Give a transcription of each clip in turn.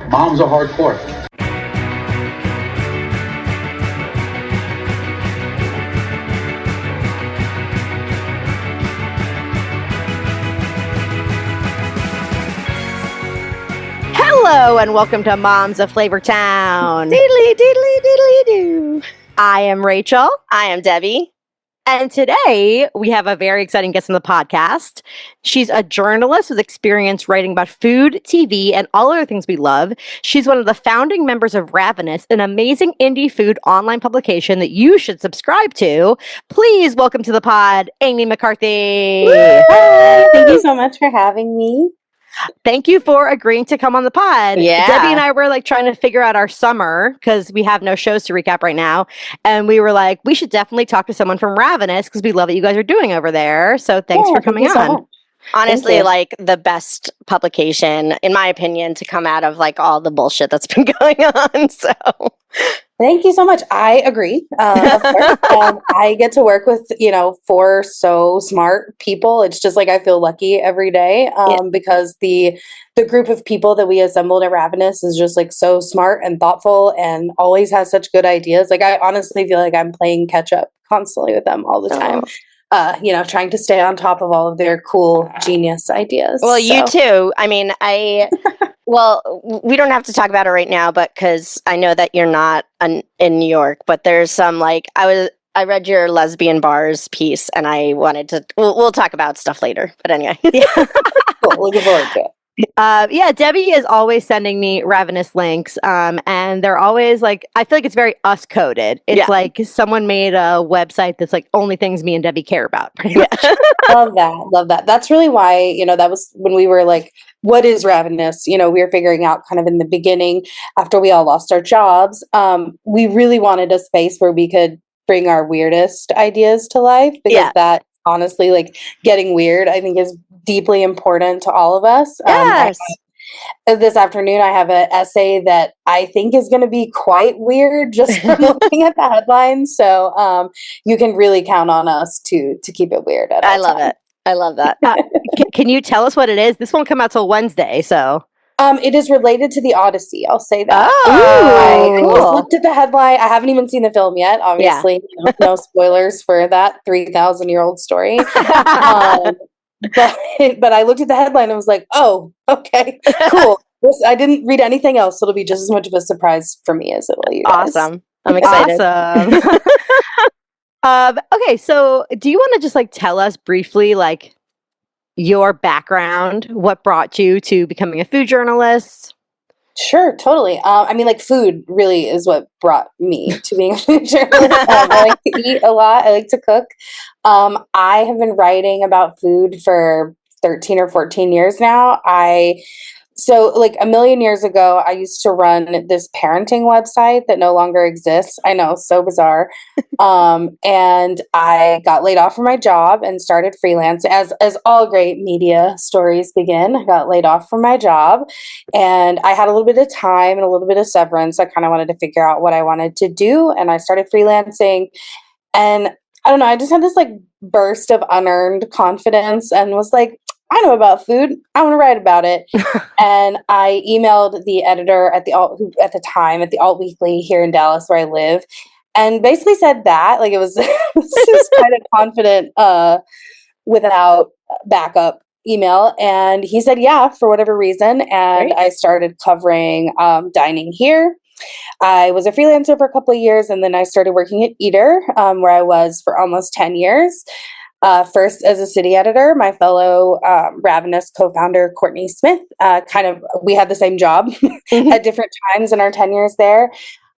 Moms are hardcore. Hello and welcome to Moms of Flavor Town. Diddly, diddly, diddly, doo. I am Rachel. I am Debbie. And today we have a very exciting guest on the podcast. She's a journalist with experience writing about food, TV, and all other things we love. She's one of the founding members of Ravenous, an amazing indie food online publication that you should subscribe to. Please welcome to the pod, Amy McCarthy. Hi, thank you so much for having me. Thank you for agreeing to come on the pod. Yeah. Debbie and I were like trying to figure out our summer because we have no shows to recap right now. And we were like, we should definitely talk to someone from Ravenous because we love what you guys are doing over there. So thanks for coming on. Honestly, like the best publication, in my opinion, to come out of like all the bullshit that's been going on. So Thank you so much. I agree. Of course. I get to work with, four so smart people. It's just like I feel lucky every day because the group of people that we assembled at Ravenous is just like so smart and thoughtful and always has such good ideas. Like I honestly feel like I'm playing catch up constantly with them all the time. Trying to stay on top of all of their cool genius ideas. Well, you too. I mean, well, we don't have to talk about it right now, but because I know that you're not in New York, but there's some like, I read your lesbian bars piece and I wanted to, we'll talk about stuff later, but anyway. Cool. Looking forward to it. Debbie is always sending me Ravenous links, and they're always like, I feel like it's very us coded. It's like someone made a website that's like only things me and Debbie care about. Pretty much. Love that. That's really why, that was when we were like, what is Ravenous? We were figuring out kind of in the beginning after we all lost our jobs. We really wanted a space where we could bring our weirdest ideas to life because that honestly, like getting weird, I think is deeply important to all of us. Yes. This afternoon, I have an essay that I think is going to be quite weird just from looking at the headlines. So you can really count on us to keep it weird. I love it. I love that. Can you tell us what it is? This won't come out till Wednesday, so. It is related to the Odyssey. I'll say that. Oh, I just looked at the headline. I haven't even seen the film yet. Obviously, no spoilers for that 3,000-year-old story. But I looked at the headline and was like, oh, okay, cool. I didn't read anything else, so it'll be just as much of a surprise for me as it will you guys. Awesome. I'm excited. Awesome. Okay, so do you want to just like tell us briefly like your background, what brought you to becoming a food journalist? Sure, totally. I mean, like food really is what brought me to being a food journalist. I like to eat a lot. I like to cook. I have been writing about food for 13 or 14 years now. So like a million years ago, I used to run this parenting website that no longer exists. I know, so bizarre. And I got laid off from my job and started freelance as all great media stories begin. I got laid off from my job and I had a little bit of time and a little bit of severance. I kind of wanted to figure out what I wanted to do. And I started freelancing and I don't know, I just had this like burst of unearned confidence and was like, I know about food. I want to write about it. And I emailed the editor at the Alt Weekly here in Dallas where I live and basically said that like it was just kind of confident without backup email. And he said, yeah, for whatever reason. And I started covering dining here. I was a freelancer for a couple of years and then I started working at Eater where I was for almost 10 years. First as a city editor, my fellow Ravenous co-founder, Courtney Smith, we had the same job at different times in our 10 years there.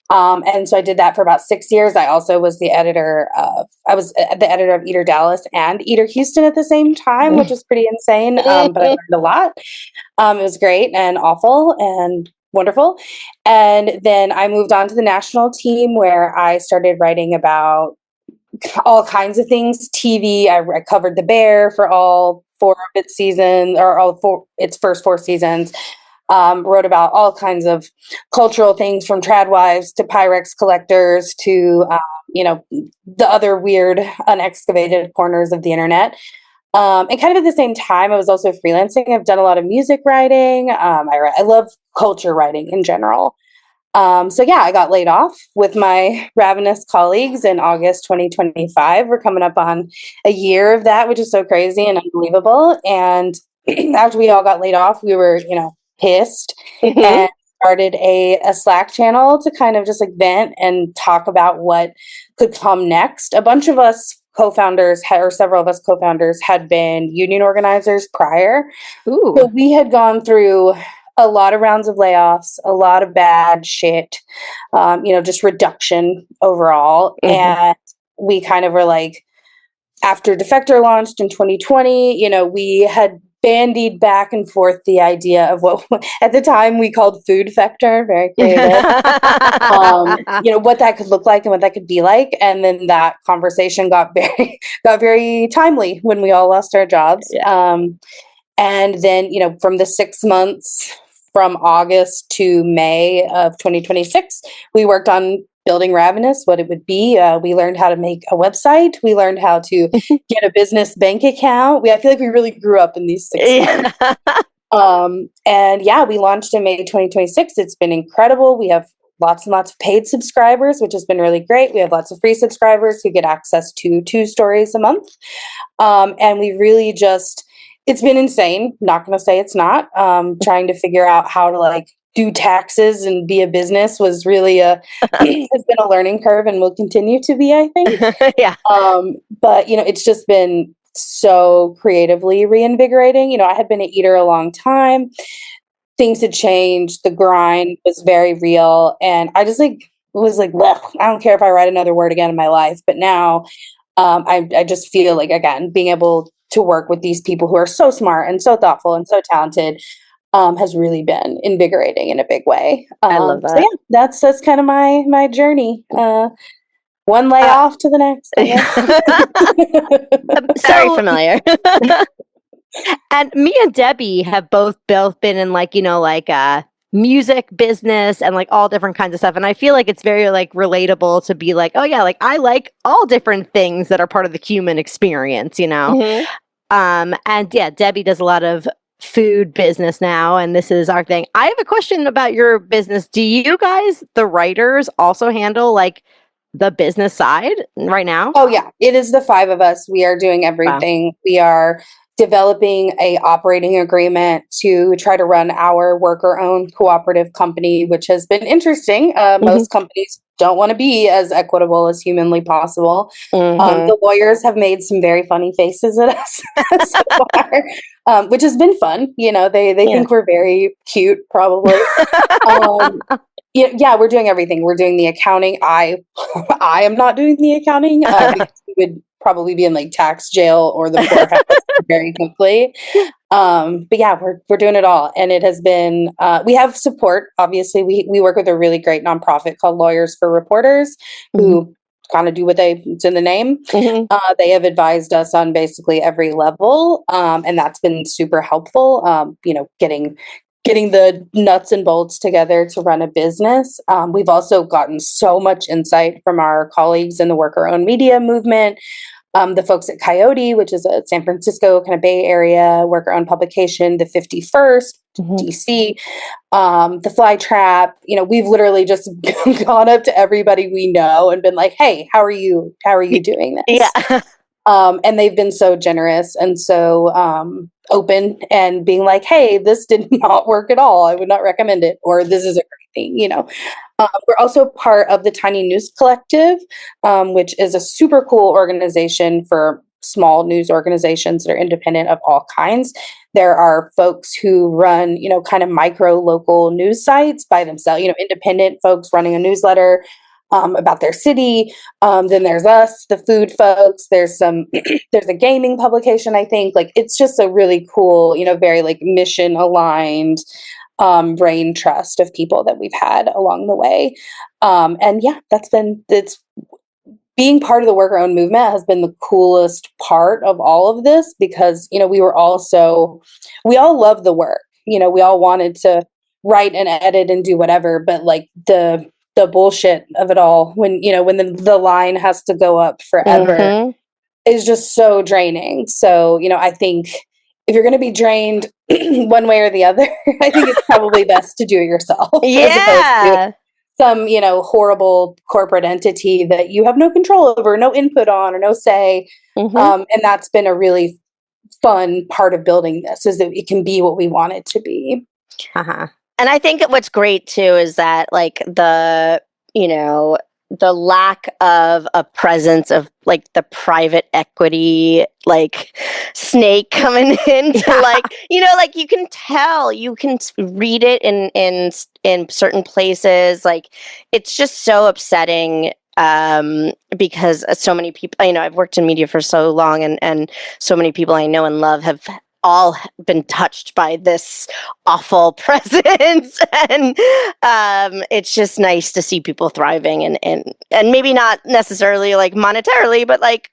And so I did that for about 6 years. I also was the editor of Eater Dallas and Eater Houston at the same time, which is pretty insane. But I learned a lot. It was great and awful and wonderful. And then I moved on to the national team where I started writing about all kinds of things. TV, I covered The Bear for all four of its seasons, or its first four seasons. Wrote about all kinds of cultural things from trad wives to Pyrex collectors to, the other weird unexcavated corners of the internet. And kind of at the same time, I was also freelancing. I've done a lot of music writing. I love culture writing in general. So yeah, I got laid off with my Ravenous colleagues in August 2025. We're coming up on a year of that, which is so crazy and unbelievable. And after we all got laid off, we were, pissed and started a Slack channel to kind of just like vent and talk about what could come next. A bunch of us co-founders or several of us co-founders had been union organizers prior. Ooh. So we had gone through a lot of rounds of layoffs, a lot of bad shit, just reduction overall. And we kind of were like, after Defector launched in 2020, we had bandied back and forth the idea of what at the time we called food vector, very creative, what that could look like and what that could be like. And then that conversation got very timely when we all lost our jobs. Yeah. And then, from the 6 months from August to May of 2026, we worked on building Ravenous, what it would be. We learned how to make a website. We learned how to get a business bank account. I feel like we really grew up in these 6 months. And yeah, we launched in May 2026. It's been incredible. We have lots and lots of paid subscribers, which has been really great. We have lots of free subscribers who get access to 2 stories a month. And we really it's been insane. Not going to say it's not. Trying to figure out how to do taxes and be a business was really has been a learning curve and will continue to be, I think. Yeah. But it's just been so creatively reinvigorating. I had been an eater a long time. Things had changed. The grind was very real. And I just was like, well, I don't care if I write another word again in my life. But now I just feel like, again, being able to work with these people who are so smart and so thoughtful and so talented has really been invigorating in a big way. I love that. So yeah, that's kind of my journey. One layoff to the next. Very familiar. And me and Debbie have both been in music business and all different kinds of stuff. And I feel like it's very relatable to be like, oh yeah, I like all different things that are part of the human experience, And yeah, Debbie does a lot of food business now, and this is our thing. I have a question about your business. Do you guys, the writers, also handle the business side right now? Oh yeah, it is the 5 of us. We are doing everything. Wow. We are developing a operating agreement to try to run our worker-owned cooperative company, which has been interesting. Most companies don't want to be as equitable as humanly possible. The lawyers have made some very funny faces at us so far, which has been fun. They think we're very cute, probably. Yeah, we're doing everything. We're doing the accounting. I am not doing the accounting because we would probably be in tax jail or the poorhouse very quickly. But yeah, we're doing it all, and it has been. We have support. Obviously, we work with a really great nonprofit called Lawyers for Reporters, who kind of do it's in the name. They have advised us on basically every level, and that's been super helpful. Getting the nuts and bolts together to run a business. We've also gotten so much insight from our colleagues in the worker-owned media movement, the folks at Coyote, which is a San Francisco kind of Bay Area worker-owned publication, the 51st, DC, the Fly Trap. We've literally just gone up to everybody we know and been like, hey, how are you doing this? Yeah. And they've been so generous and so open and being like, hey, this did not work at all. I would not recommend it. Or this is a great thing, We're also part of the Tiny News Collective, which is a super cool organization for small news organizations that are independent of all kinds. There are folks who run, kind of micro local news sites by themselves, independent folks running a newsletter about their city. Then there's us, the food folks. There's there's a gaming publication, I think. It's just a really cool, very mission aligned brain trust of people that we've had along the way. And yeah, it's being part of the worker-owned movement has been the coolest part of all of this because, we all love the work. We all wanted to write and edit and do whatever, but the bullshit of it all when the line has to go up forever is just so draining. So, I think if you're going to be drained one way or the other, I think it's probably best to do it yourself. As opposed to some, horrible corporate entity that you have no control over, no input on, or no say. And that's been a really fun part of building this, is that it can be what we want it to be. And I think what's great too is that like the lack of a presence of like the private equity like snake coming into like like you can tell, you can read it in certain places. Like it's just so upsetting because so many people, I've worked in media for so long, and so many people I know and love have all been touched by this awful presence, and it's just nice to see people thriving and maybe not necessarily like monetarily, but like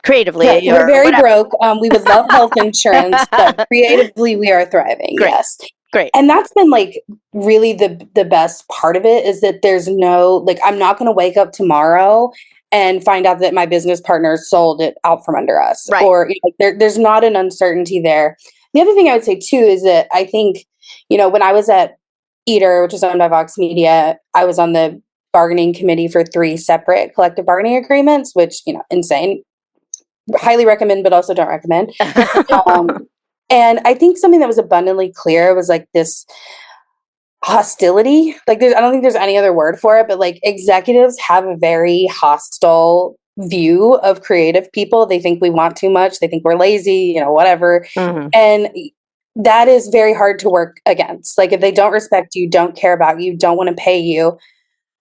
creatively. Yeah, we're very broke. We would love health insurance, but creatively we are thriving. Great. Yes. Great. And that's been like really the best part of it, is that there's no, like, I'm not going to wake up tomorrow and find out that my business partner sold it out from under us. Right. Or there's not an uncertainty there. The other thing I would say too is that I think, when I was at Eater, which is owned by Vox Media, I was on the bargaining committee for 3 separate collective bargaining agreements, which, insane. Highly recommend, but also don't recommend. And I think something that was abundantly clear was like this hostility. Like I don't think there's any other word for it, but like executives have a very hostile view of creative people. They think we want too much. They think we're lazy, whatever. And that is very hard to work against. Like if they don't respect you, don't care about you, don't want to pay you.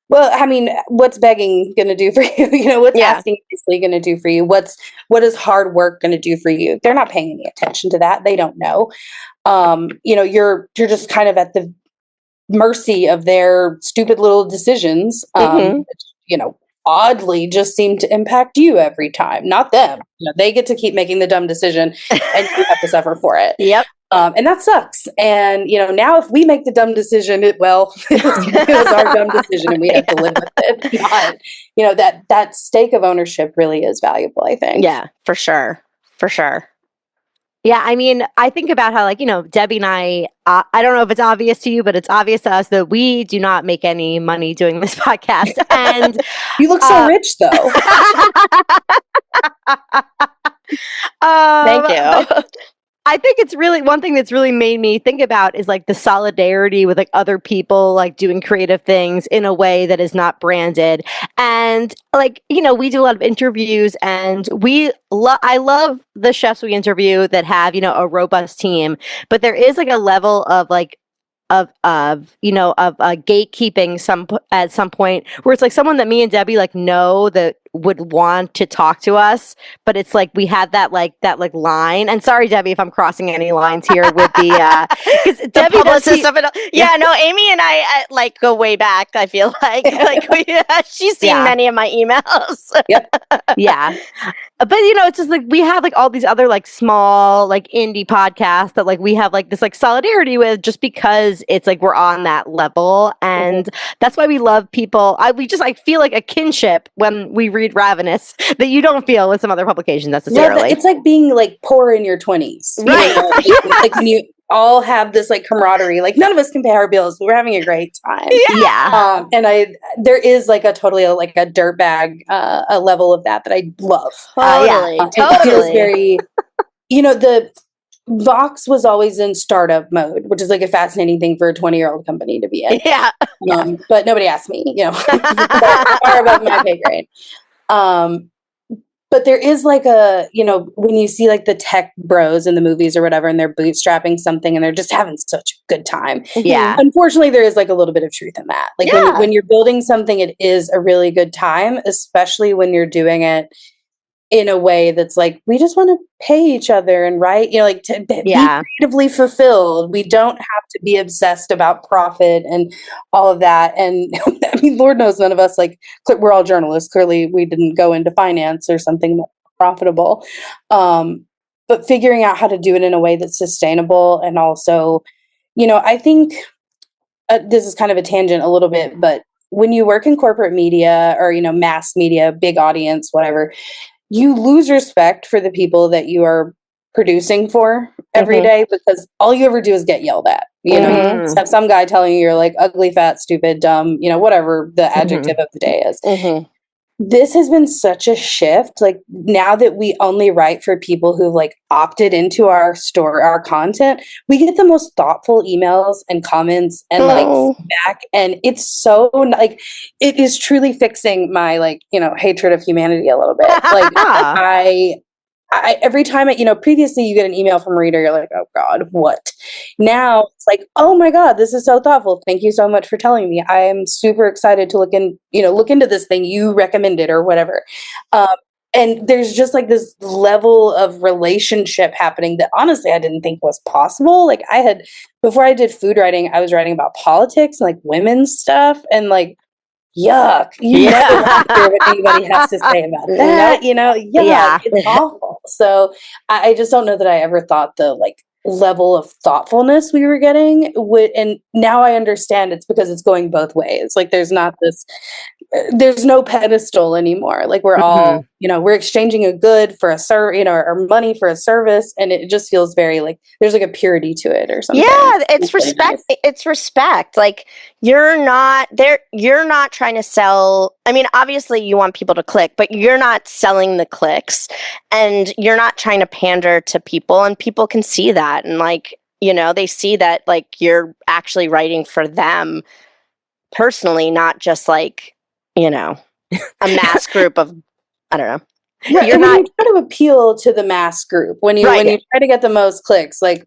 Well, I mean, what's begging going to do for you? What's asking nicely going to do for you? What is hard work going to do for you? They're not paying any attention to that. They don't know. You're just kind of at the mercy of their stupid little decisions, which, oddly just seem to impact you every time, not them. They get to keep making the dumb decision and you have to suffer for it. Yep. And that sucks. And, now if we make the dumb decision, it was our dumb decision and we have to live with it. Not, that stake of ownership really is valuable, I think. Yeah, for sure. For sure. Yeah, I mean, I think about how, like, Debbie and I don't know if it's obvious to you, but it's obvious to us that we do not make any money doing this podcast. And you look so rich, though. Thank you. I think it's really one thing that's really made me think about is like the solidarity with like other people, like doing creative things in a way that is not branded. And like, we do a lot of interviews, and I love the chefs we interview that have, a robust team, but there is like a level of like, of gatekeeping at some point where it's like someone that me and Debbie like know that would want to talk to us, but it's like we had that line. And sorry, Debbie, if I'm crossing any lines here with the because Debbie publicist of it all. Yeah, no, Amy and I like go way back. I feel like she's seen many of my emails. Yeah. But it's just like we have like all these other like small like indie podcasts that like we have like this like solidarity with, just because it's like we're on that level, and that's why we love people. I feel like a kinship when we read Ravenous that you don't feel with some other publications necessarily. Yeah, it's like being like poor in your 20s, right? Like when you all have this like camaraderie. Like none of us can pay our bills, but we're having a great time. Yeah. And there is like a totally like a dirtbag a level of that I love. Totally. It feels very, the Vox was always in startup mode, which is like a fascinating thing for a 20-year-old company to be in. Yeah. But nobody asked me, far above my pay grade. But there is like a, when you see like the tech bros in the movies or whatever, and they're bootstrapping something and they're just having such a good time. Yeah. Unfortunately, there is like a little bit of truth in that. Like when you're building something, it is a really good time, especially when you're doing it in a way that's like, we just want to pay each other and to be creatively fulfilled. We don't have to be obsessed about profit and all of that. And I mean, Lord knows none of us, like, we're all journalists. Clearly we didn't go into finance or something more profitable. But figuring out how to do it in a way that's sustainable. And also, I think this is kind of a tangent a little bit, but when you work in corporate media or, mass media, big audience, whatever, you lose respect for the people that you are producing for every day, because all you ever do is get yelled at. You know, you just have some guy telling you you're like ugly, fat, stupid, dumb, you know, whatever the adjective of the day is. This has been such a shift. Like, now that we only write for people who've like opted into our content, we get the most thoughtful emails and comments and like feedback. And it's so like, it is truly fixing my like, you know, hatred of humanity a little bit. Like I every time previously you get an email from a reader, you're like, oh God, what? Now it's like, oh my God, this is so thoughtful. Thank you so much for telling me. I am super excited to look into this thing you recommended or whatever. And there's just like this level of relationship happening that honestly I didn't think was possible. Like, before I did food writing, I was writing about politics and like women's stuff, and like, yuck, you never want to hear what anybody has to say about that. You know, yuck, it's awful. So I just don't know that I ever thought the like level of thoughtfulness we were getting would, and now I understand it's because it's going both ways. Like, there's no pedestal anymore. Like, we're all, we're exchanging a good for a or money for a service, and it just feels very like there's like a purity to it or something. Yeah, it's respect. Nice. It's respect. Like, you're not trying to sell. I mean, obviously you want people to click, but you're not selling the clicks, and you're not trying to pander to people, and people can see that, and like, they see that like you're actually writing for them personally, not just like, a mass group of, I don't know. Right. You're not trying to appeal to the mass group when you try to get the most clicks. Like,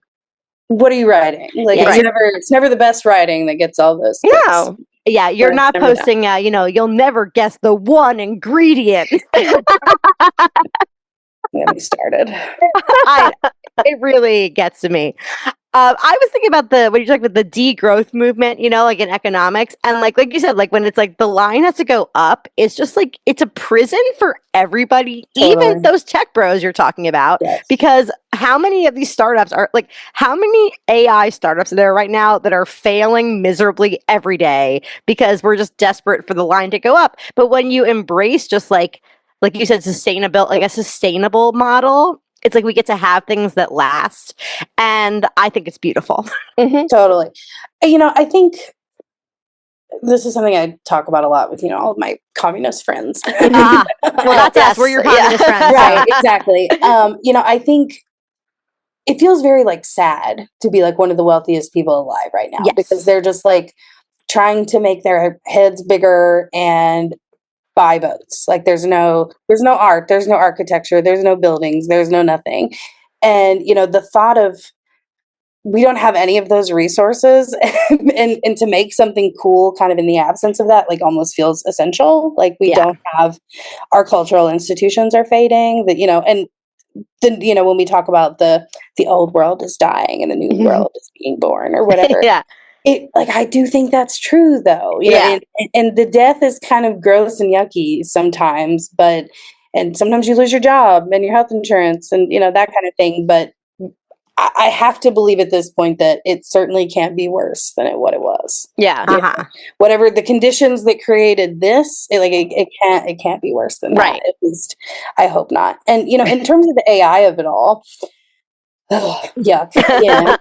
what are you writing? Like, it's never the best writing that gets all those clicks. No. Yeah, you're not posting, you'll never guess the one ingredient. Get me started. It really gets to me. I was thinking about when you're talking about the degrowth movement, like in economics, and like you said, like when it's like the line has to go up, it's just like it's a prison for everybody, even those tech bros you're talking about. Yes. Because how many of these startups how many AI startups are there right now that are failing miserably every day because we're just desperate for the line to go up? But when you embrace just like you said, a sustainable model, it's like we get to have things that last. And I think it's beautiful. Totally. I think this is something I talk about a lot with, all of my communist friends. Well, that's us. We're your communist friends. Right, exactly. I think it feels very like sad to be like one of the wealthiest people alive right now, because they're just like trying to make their heads bigger and buy boats. Like, there's no art, there's no architecture, there's no buildings, there's no nothing. And the thought of we don't have any of those resources and to make something cool kind of in the absence of that, like, almost feels essential. Like, we don't have, our cultural institutions are fading, that and then when we talk about the old world is dying and the new world is being born or whatever. I do think that's true, though. You know, and the death is kind of gross and yucky sometimes, and sometimes you lose your job and your health insurance and, that kind of thing. But I have to believe at this point that it certainly can't be worse than what it was. Yeah. Whatever the conditions that created this, it can't be worse than that. Right. At least I hope not. And, in terms of the AI of it all, yuck. Yeah.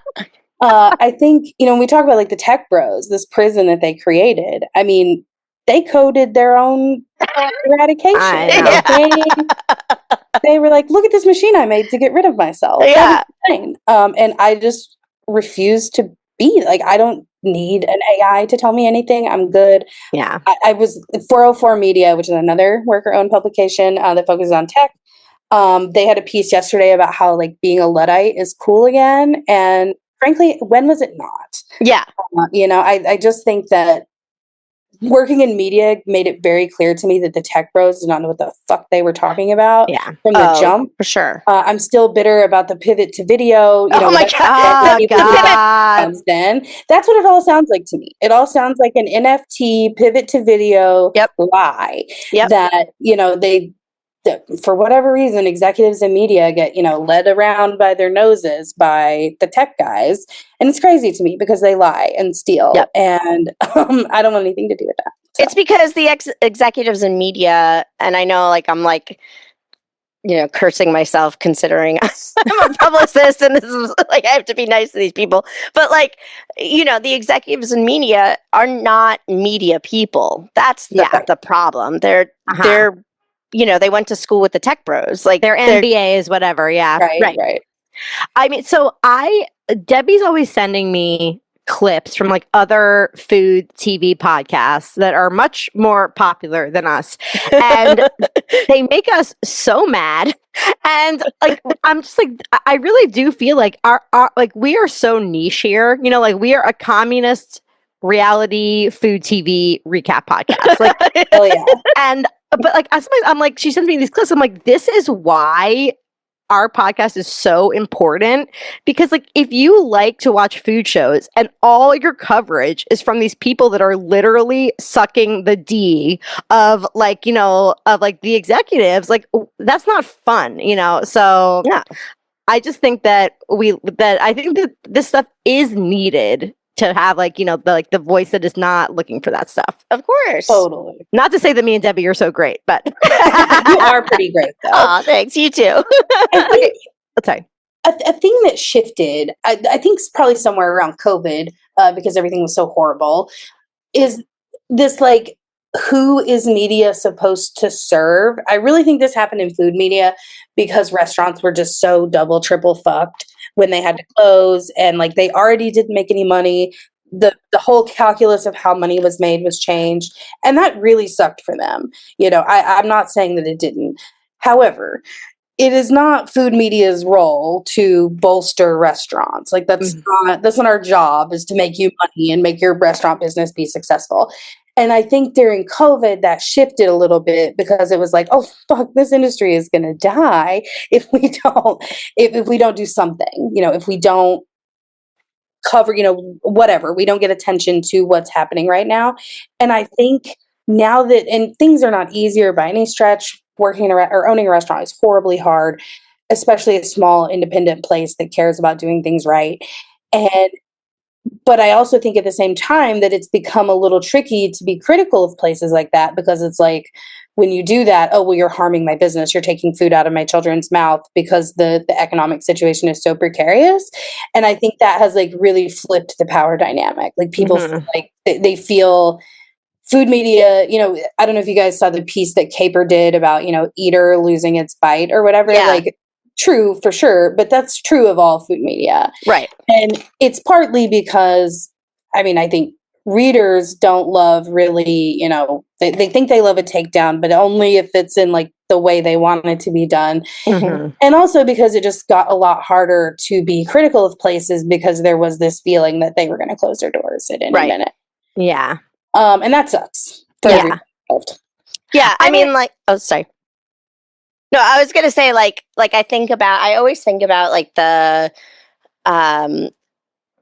I think, when we talk about like the tech bros, this prison that they created, I mean, they coded their own eradication. They were like, look at this machine I made to get rid of myself. Yeah. And I just refuse to be like, I don't need an AI to tell me anything. I'm good. Yeah. I was 404 Media, which is another worker-owned publication that focuses on tech. They had a piece yesterday about how like being a Luddite is cool again. And frankly, when was it not? Yeah. I just think that working in media made it very clear to me that the tech bros did not know what the fuck they were talking about from the jump. For sure. I'm still bitter about the pivot to video. Oh my God. Then that's what it all sounds like to me. It all sounds like an NFT pivot to video lie. That, for whatever reason, executives in media get, led around by their noses by the tech guys. And it's crazy to me because they lie and steal. And I don't want anything to do with that. So. It's because the executives in media, and I know I'm cursing myself considering I'm a publicist and this is like, I have to be nice to these people. But like, the executives in media are not media people. That's the problem. They're, they went to school with the tech bros. Like their MBAs, whatever. Yeah. Right. I mean, so Debbie's always sending me clips from like other food TV podcasts that are much more popular than us. And they make us so mad. And like, I'm just like, I really do feel like our like we are so niche here, like we are a communist reality food TV recap podcast. Like, oh yeah. But like, I'm like, she sends me these clips. I'm like, this is why our podcast is so important, because like if you like to watch food shows and all your coverage is from these people that are literally sucking the D of like, of like the executives, like that's not fun, so yeah. I just think that I think that this stuff is needed to have like, the voice that is not looking for that stuff. Of course. Totally. Not to say that me and Debbie are so great, but you are pretty great though. Oh, thanks. You too. Okay. Sorry. A thing that shifted, I think probably somewhere around COVID, because everything was so horrible, is this like, who is media supposed to serve? I really think this happened in food media because restaurants were just so double, triple fucked when they had to close, and like they already didn't make any money. The whole calculus of how money was made was changed, and that really sucked for them. I'm not saying that it didn't. However, it is not food media's role to bolster restaurants. Like that's not our job, is to make you money and make your restaurant business be successful. And I think during COVID that shifted a little bit because it was like, oh fuck, this industry is going to die if we don't do something. If we don't cover, whatever, we don't get attention to what's happening right now. And I think now that, and things are not easier by any stretch, working or owning a restaurant is horribly hard, especially a small independent place that cares about doing things right. But I also think at the same time that it's become a little tricky to be critical of places like that, because it's like, when you do that, oh, well, you're harming my business. You're taking food out of my children's mouth because the economic situation is so precarious. And I think that has like really flipped the power dynamic. Like people feel like they feel food media, I don't know if you guys saw the piece that Caper did about, Eater losing its bite or whatever. Yeah. Like, true for sure, but that's true of all food media. Right. And it's partly because, I think readers don't love really, they think they love a takedown, but only if it's in like the way they want it to be done. Mm-hmm. And also because it just got a lot harder to be critical of places because there was this feeling that they were going to close their doors at any minute. Yeah. And that sucks. Yeah. I mean, like, oh, sorry. No, I was going to say, like, I always think about, like, the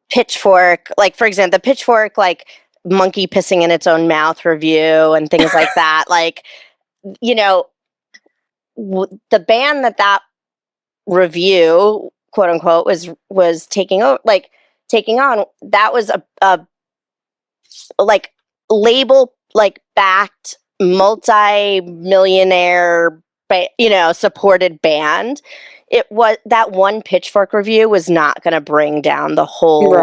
Pitchfork, like, for example, the Pitchfork, like, monkey pissing in its own mouth review and things like that. Like, the ban that review, quote unquote, was taking on, that was a like, label, like, backed multi-millionaire supported band. It was that one Pitchfork review was not going to bring down the whole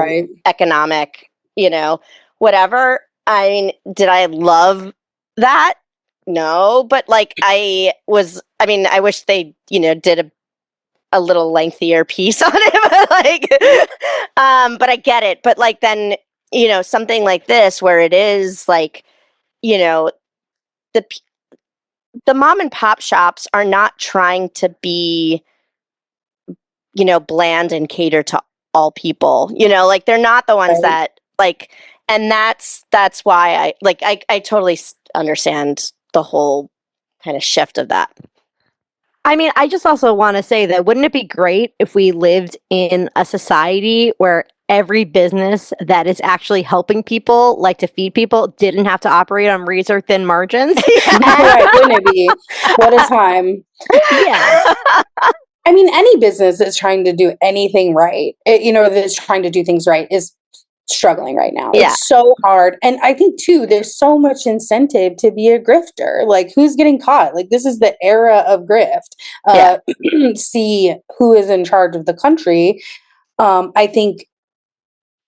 economic, whatever. I mean, did I love that? No, but like I wish they, did a little lengthier piece on it, but I get it. But like then, something like this where it is like, the mom and pop shops are not trying to be, bland and cater to all people, like they're not the ones that like, and that's why I totally understand the whole kind of shift of that. I mean, I just also want to say that wouldn't it be great if we lived in a society where every business that is actually helping people, like to feed people, didn't have to operate on razor thin margins? Right, wouldn't it be? What a time. Yeah. I mean, any business that's trying to do anything right, that's trying to do things right is struggling right now. Yeah. It's so hard. And I think too, there's so much incentive to be a grifter. Like, who's getting caught? Like, this is the era of grift. See who is in charge of the country. I think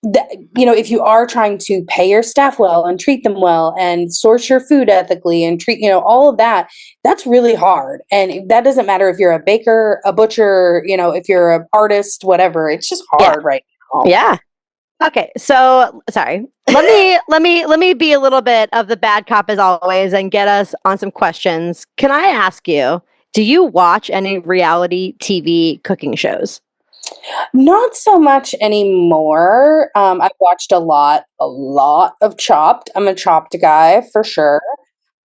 that, if you are trying to pay your staff well and treat them well and source your food ethically and treat, all of that, that's really hard. And that doesn't matter if you're a baker, a butcher, if you're an artist, whatever, it's just hard right now. Yeah. Okay, so sorry. Let me be a little bit of the bad cop as always and get us on some questions. Can I ask you, do you watch any reality TV cooking shows? Not so much anymore. I've watched a lot of Chopped. I'm a Chopped guy for sure.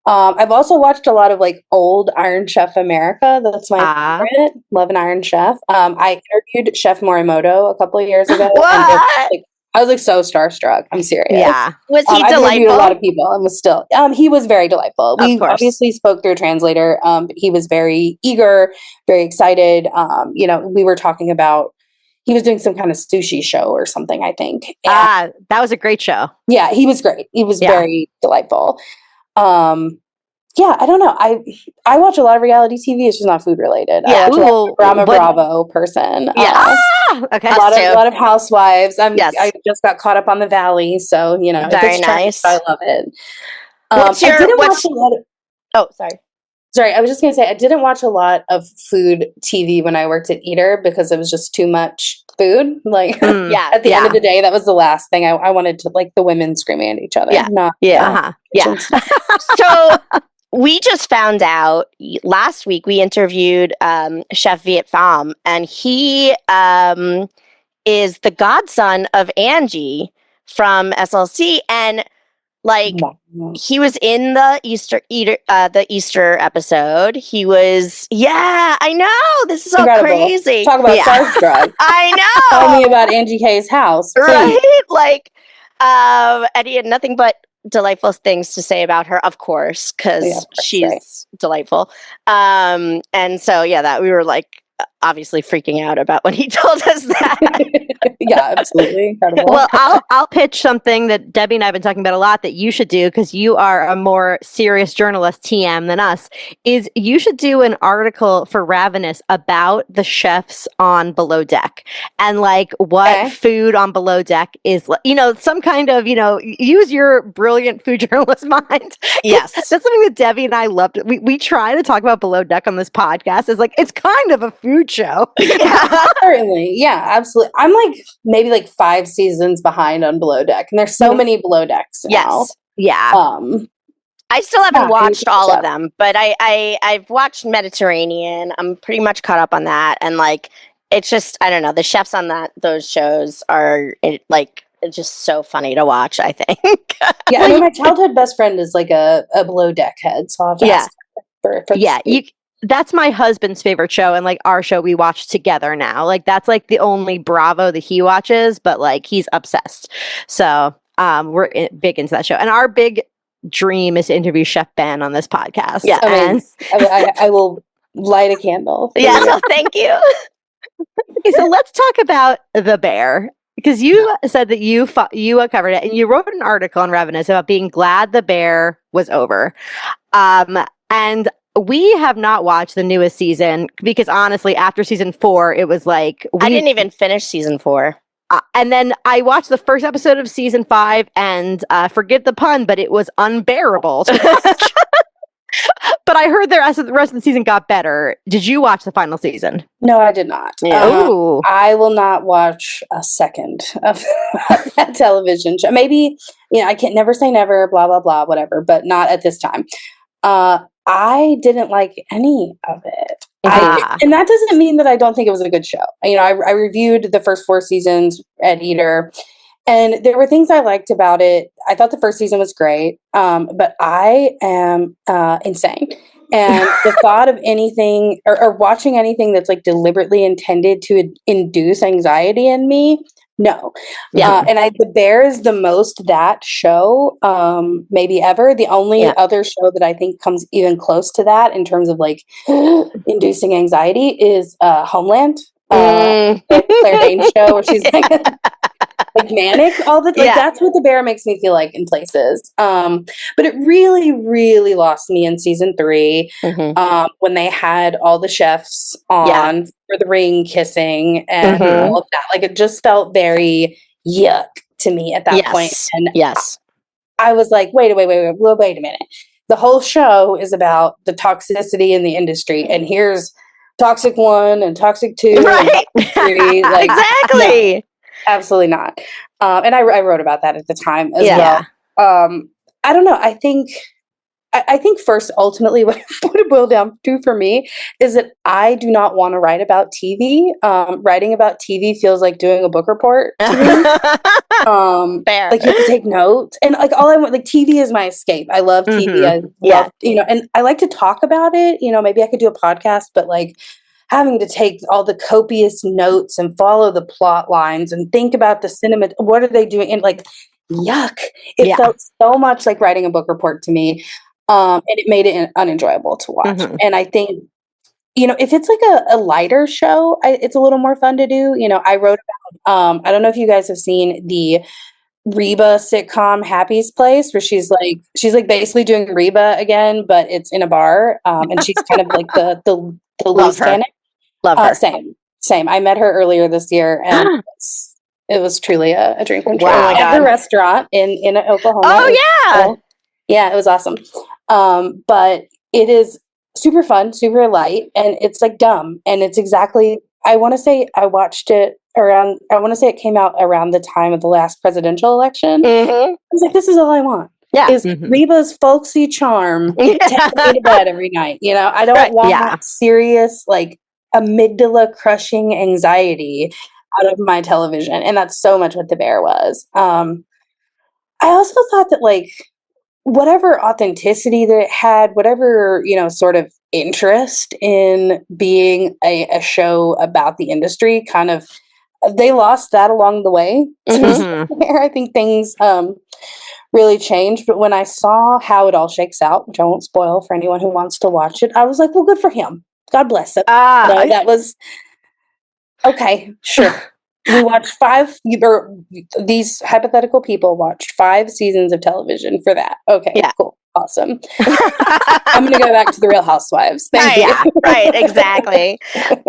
I've also watched a lot of like old Iron Chef America. That's my favorite. Love an Iron Chef. I interviewed Chef Morimoto a couple of years ago. What? And I was like so starstruck. I'm serious. Yeah. Was he I've interviewed delightful? a lot of people and was still. He was very delightful. We course. obviously spoke through a translator. He was very eager, very excited. We were talking about. He was doing some kind of sushi show or something, I think. That was a great show. Yeah, he was great. He was very delightful. I don't know. I watch a lot of reality TV. It's just not food related. Yeah. I'm a Bravo person. Yeah. Okay. A lot of housewives. Yes. I just got caught up on the Valley, so Very nice. I love it. Oh, sorry. Sorry, I was just going to say, I didn't watch a lot of food TV when I worked at Eater because it was just too much food. Like, at the end of the day, that was the last thing I wanted to, like, the women screaming at each other. Yeah. So we just found out last week, we interviewed Chef Viet Pham, and he is the godson of Angie from SLC. And like, he was in the Easter episode. He was, I know. This is so crazy. Talk about starstruck. I know. Tell me about Angie K's house, please. Right? Like, and he had nothing but delightful things to say about her, of course, because she's delightful. And so, that we were like, obviously freaking out about when he told us that. Yeah, absolutely incredible. Well, I'll pitch something that Debbie and I have been talking about a lot that you should do, because you are a more serious journalist TM than us, is you should do an article for Ravenous about the chefs on Below Deck and like what food on Below Deck is, some kind of, use your brilliant food journalist mind. Yes. That's something that Debbie and I loved. We try to talk about Below Deck on this podcast. It's kind of a food show. Yeah, certainly. Yeah, absolutely. I'm like maybe like 5 seasons behind on Below Deck, and there's so many Below Decks now. Yes. Yeah. I still haven't watched all of them, but I've watched Mediterranean. I'm pretty much caught up on that, and like it's just, I don't know, the chefs on those shows are like it's just so funny to watch, I think. Yeah, I mean, my childhood best friend is like a Below Deck head, so I'll have to ask her for that's my husband's favorite show, and like our show we watch together now. Like that's like the only Bravo that he watches, but like he's obsessed. So we're big into that show, and our big dream is to interview Chef Ben on this podcast. Yeah, I will light a candle. Yeah, so thank you. Okay, so let's talk about the bear, because you said that you covered it, and you wrote an article on Ravenous about being glad the bear was over, and we have not watched the newest season because honestly, after season 4, it was like I didn't even finish season 4. And then I watched the first episode of season 5, and forgive the pun, but it was unbearable to watch. But I heard the rest of the season got better. Did you watch the final season? No, I did not. Yeah. I will not watch a second of that television show. Maybe, I can't never say never, blah, blah, blah, whatever, but not at this time. I didn't like any of it. And that doesn't mean that I don't think it was a good show. I reviewed the first 4 seasons at Eater, and there were things I liked about it. I thought the first season was great, but I am insane. And the thought of anything or watching anything that's like deliberately intended to induce anxiety in me, no. Yeah. And The Bear is the most that show maybe ever. The only other show that I think comes even close to that in terms of like inducing anxiety is Homeland. Claire Danes show where she's like like manic all the like that's what the bear makes me feel like in places. But it really, really lost me in season 3 when they had all the chefs on for the ring kissing and all of that. Like it just felt very yuck to me at that point. And I was like, wait a minute. The whole show is about the toxicity in the industry, and here's toxic 1 and toxic 2 and toxic 3. Like, exactly. No, absolutely not. And I wrote about that at the time as well. I don't know. I think first, ultimately, what it boiled down to for me is that I do not want to write about TV. Writing about TV feels like doing a book report to me. Fair. Like you have to take notes, and like all I want, like TV is my escape. I love TV. I love, and I like to talk about it. Maybe I could do a podcast, but like having to take all the copious notes and follow the plot lines and think about the cinema. What are they doing? And like, yuck! It felt so much like writing a book report to me. And it made it unenjoyable to watch. And I think, if it's like a lighter show, it's a little more fun to do. I wrote about, I don't know if you guys have seen the Reba sitcom Happy's Place, where she's like basically doing Reba again, but it's in a bar. And she's kind of like the loose cannon. Love her. Same. I met her earlier this year, and it was truly a dream come true. Wow. At the restaurant in Oklahoma. Oh yeah. Cool. Yeah, it was awesome. But it is super fun, super light, and it's like dumb. And it's exactly, I want to say it came out around the time of the last presidential election. I was like, this is all I want. Is Reba's folksy charm to take me to bed every night. I don't want that serious, like amygdala crushing anxiety out of my television. And that's so much what The Bear was. I also thought that like, whatever authenticity that it had, whatever, sort of interest in being a show about the industry, kind of, they lost that along the way. I think things really changed. But when I saw how it all shakes out, which I won't spoil for anyone who wants to watch it, I was like, well, good for him. God bless him. That was, okay, sure. We watched these hypothetical people watched 5 seasons of television for that. Okay, cool. Awesome. I'm going to go back to the Real Housewives. Thank you. Right, exactly.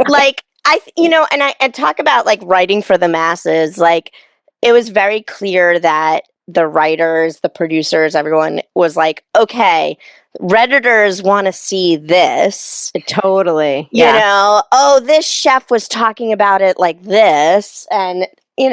Like, and talk about like writing for the masses. Like, it was very clear that the writers, the producers, everyone was like, okay, Redditors want to see this. Totally. This chef was talking about it like this. And, and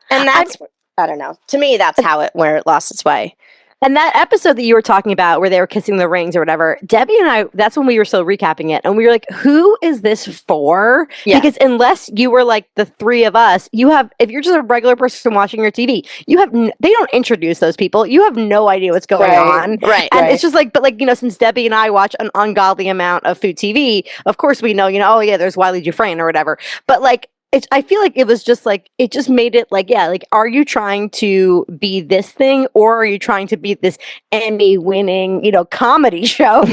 that's, I don't know. To me, that's where it lost its way. And that episode that you were talking about where they were kissing the rings or whatever, Debbie and I, that's when we were still recapping it. And we were like, who is this for? Yeah. Because unless you were like the 3 of us, if you're just a regular person watching your TV, they don't introduce those people. You have no idea what's going on. Right. And it's just like, but like, since Debbie and I watch an ungodly amount of food TV, of course we know, oh yeah, there's Wiley Dufresne or whatever. But like, I feel like it was just like, it just made it like, like, are you trying to be this thing or are you trying to be this Emmy winning, comedy show?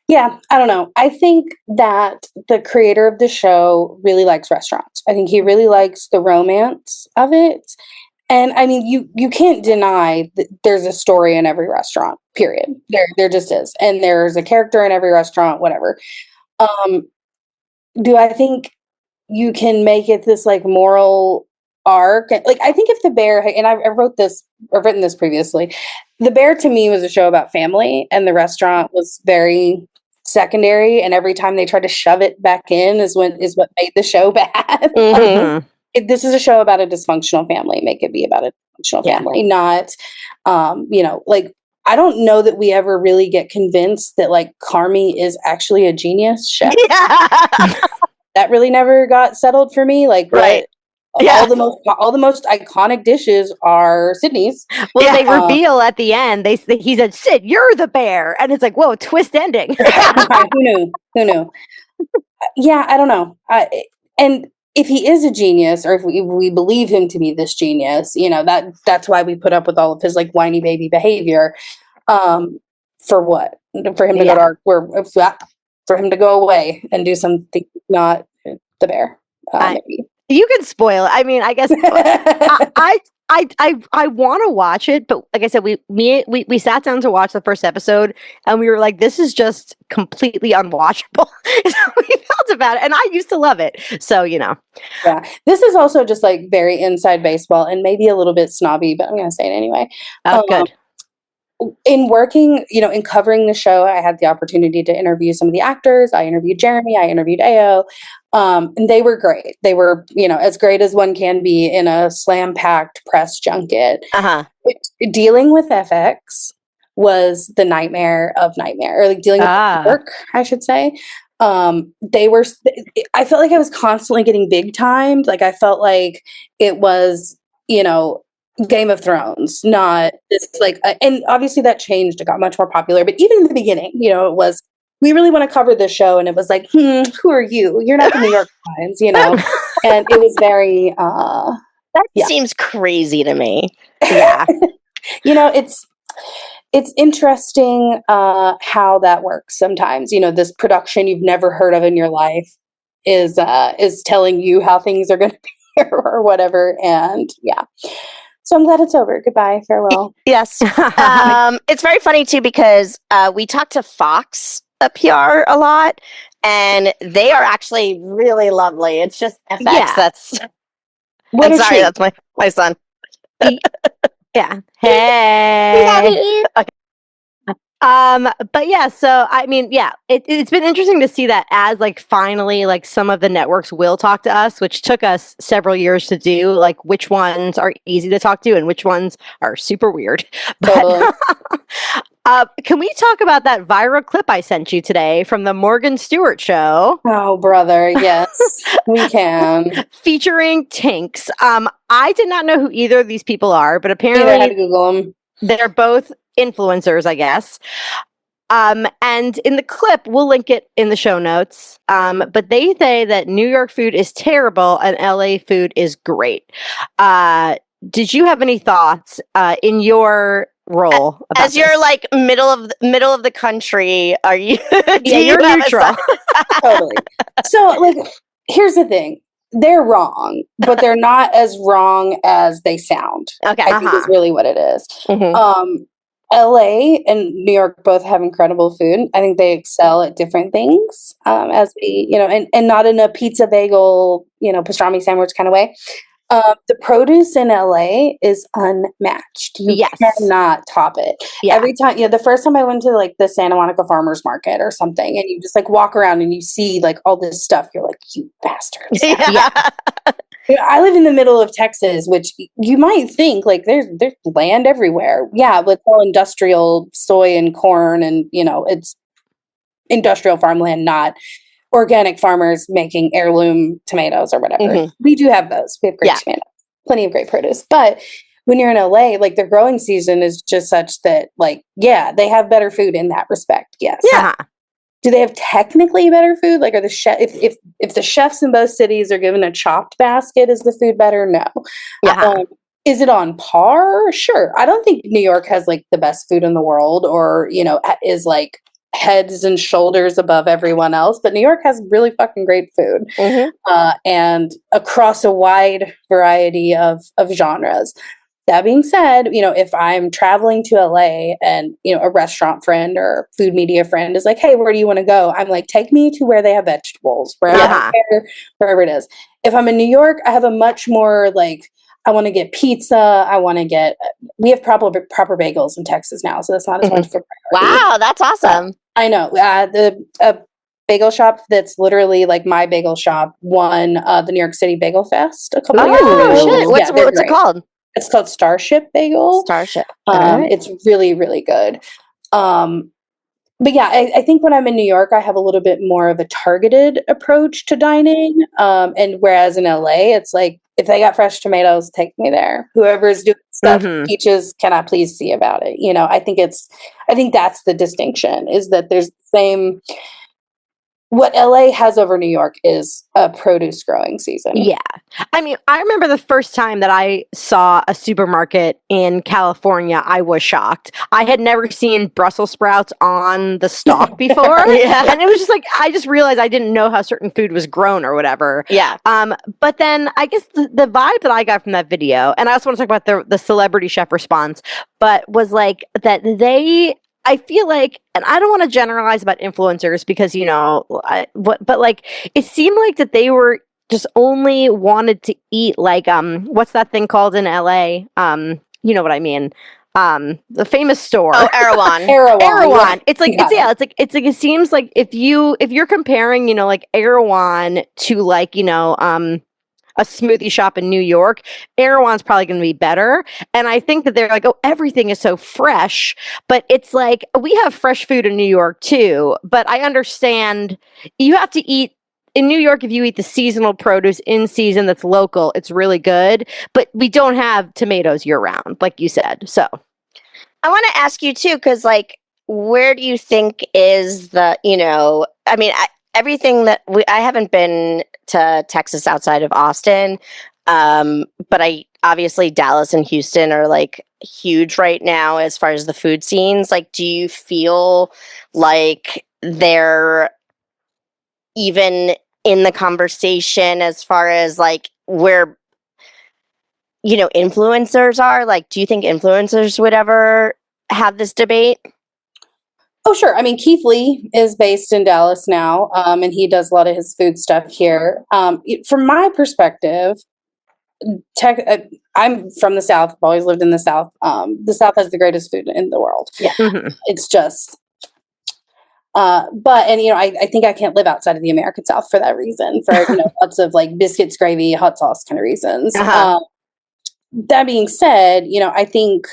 Yeah, I don't know. I think that the creator of the show really likes restaurants. I think he really likes the romance of it. And I mean, you can't deny that there's a story in every restaurant, period. There just is. And there's a character in every restaurant, whatever. Do I think you can make it this like moral arc? Like, I think if The Bear, and I've written this previously, The Bear to me was a show about family, and the restaurant was very secondary. And every time they tried to shove it back in is what made the show bad. This is a show about a dysfunctional family. Make it be about a dysfunctional family, not, like. I don't know that we ever really get convinced that like Carmy is actually a genius chef. That really never got settled for me. Like, all the most iconic dishes are Sydney's. Well, they reveal at the end. He said, "Sid, you're the bear," and it's like, whoa, twist ending. Who knew? Yeah, I don't know. And if he is a genius, or if we believe him to be this genius, that's why we put up with all of his like whiny baby behavior. For what? For him to go to him to go away and do something not The Bear. Maybe. You can spoil it. I mean, I guess I want to watch it, but like I said, we sat down to watch the first episode, and we were like, this is just completely unwatchable. Is how we felt about it, and I used to love it. So Yeah, this is also just like very inside baseball and maybe a little bit snobby, but I'm gonna say it anyway. Good. In working, in covering the show, I had the opportunity to interview some of the actors. I interviewed Jeremy, I interviewed Ao, and they were great. They were, as great as one can be in a slam-packed press junket. Dealing with FX was the nightmare of nightmare, or like dealing with work, I should say. I felt like I was constantly getting big timed. Like I felt like it was, Game of Thrones, not this like, and obviously that changed. It got much more popular, but even in the beginning, it was, we really want to cover this show, and it was like, who are you? You're not the New York Times, and it was very. That seems crazy to me. Yeah, it's interesting how that works sometimes. This production you've never heard of in your life is telling you how things are going to be or whatever, and so I'm glad it's over. Goodbye. Farewell. Yes. It's very funny, too, because we talked to Fox PR a lot, and they are actually really lovely. It's just FX that's... I'm sorry, that's my son. Yeah. Hey. Okay. But yeah, so I mean, it's been interesting to see that as like finally like some of the networks will talk to us, which took us several years to do, like which ones are easy to talk to and which ones are super weird. Totally. Can we talk about that viral clip I sent you today from the Morgan Stewart show? Oh, brother, yes, we can. Featuring Tinks. I did not know who either of these people are, but apparently I had to Google them. They're both influencers, I guess. And in the clip, we'll link it in the show notes. But they say that New York food is terrible and LA food is great. Did you have any thoughts in your role about as you're like middle of the country? Are you? You're neutral. Totally. So, like, here's the thing. They're wrong, but they're not as wrong as they sound. Okay. I think is really what it is. Mm-hmm. LA and New York both have incredible food. I think they excel at different things, as we, and not in a pizza bagel, pastrami sandwich kind of way. The produce in LA is unmatched. You cannot top it. Yeah. Every time, the first time I went to like the Santa Monica Farmers Market or something, and you just like walk around and you see like all this stuff, you're like, you bastards. Yeah. I live in the middle of Texas, which you might think like there's land everywhere. Yeah, but it's all industrial soy and corn, and it's industrial farmland, not organic farmers making heirloom tomatoes or whatever. Mm-hmm. We do have those. We have great tomatoes, plenty of great produce. But when you're in LA, like their growing season is just such that, like, they have better food in that respect. Yes. Yeah. Do they have technically better food? Like, are the chef if the chefs in both cities are given a chopped basket, is the food better? No. Is it on par? Sure. I don't think New York has like the best food in the world, or is like heads and shoulders above everyone else. But New York has really fucking great food, and across a wide variety of genres. That being said, if I'm traveling to LA and, a restaurant friend or food media friend is like, hey, where do you want to go? I'm like, take me to where they have vegetables, wherever it is. If I'm in New York, I have a much more like, I want to get pizza. We have proper bagels in Texas now, so that's not as much of a priority. Wow, that's awesome. I know. The bagel shop that's literally like my bagel shop won the New York City Bagel Fest a couple of years ago. Oh, shit. What's it called? It's called Starship Bagel. Starship. It's really, really good. But yeah, I think when I'm in New York, I have a little bit more of a targeted approach to dining. And whereas in LA, it's like, if they got fresh tomatoes, take me there. Whoever's doing stuff, peaches, can I please see about it? I think that's the distinction, is that there's the same what LA has over New York is a produce growing season. Yeah. I mean, I remember the first time that I saw a supermarket in California, I was shocked. I had never seen Brussels sprouts on the stalk before. Yeah. And it was just like, I just realized I didn't know how certain food was grown or whatever. Yeah. But then I guess the vibe that I got from that video, and I also want to talk about the celebrity chef response, but was like that I feel like, and I don't want to generalize about influencers because, but like, it seemed like that they were just only wanted to eat like, what's that thing called in LA? You know what I mean? The famous store. Oh, Erewhon. Erewhon. It's like, it seems like if you're comparing, like Erewhon to like, a smoothie shop in New York, Erewhon's probably going to be better. And I think that they're like, oh, everything is so fresh. But it's like, we have fresh food in New York too. But I understand you have to eat in New York. If you eat the seasonal produce in season that's local, it's really good. But we don't have tomatoes year round, like you said. So I want to ask you too, because like, where do you think is the, I mean, everything that I haven't been to Texas outside of Austin, but obviously Dallas and Houston are like huge right now as far as the food scenes. Like, do you feel like they're even in the conversation as far as like where influencers are? Like, do you think influencers would ever have this debate? Oh, sure. I mean, Keith Lee is based in Dallas now, and he does a lot of his food stuff here. From my perspective, I'm from the South. I've always lived in the South. The South has the greatest food in the world. Yeah. Mm-hmm. It's just, I think I can't live outside of the American South for that reason, for, lots of like biscuits, gravy, hot sauce kind of reasons. Uh-huh. That being said, I think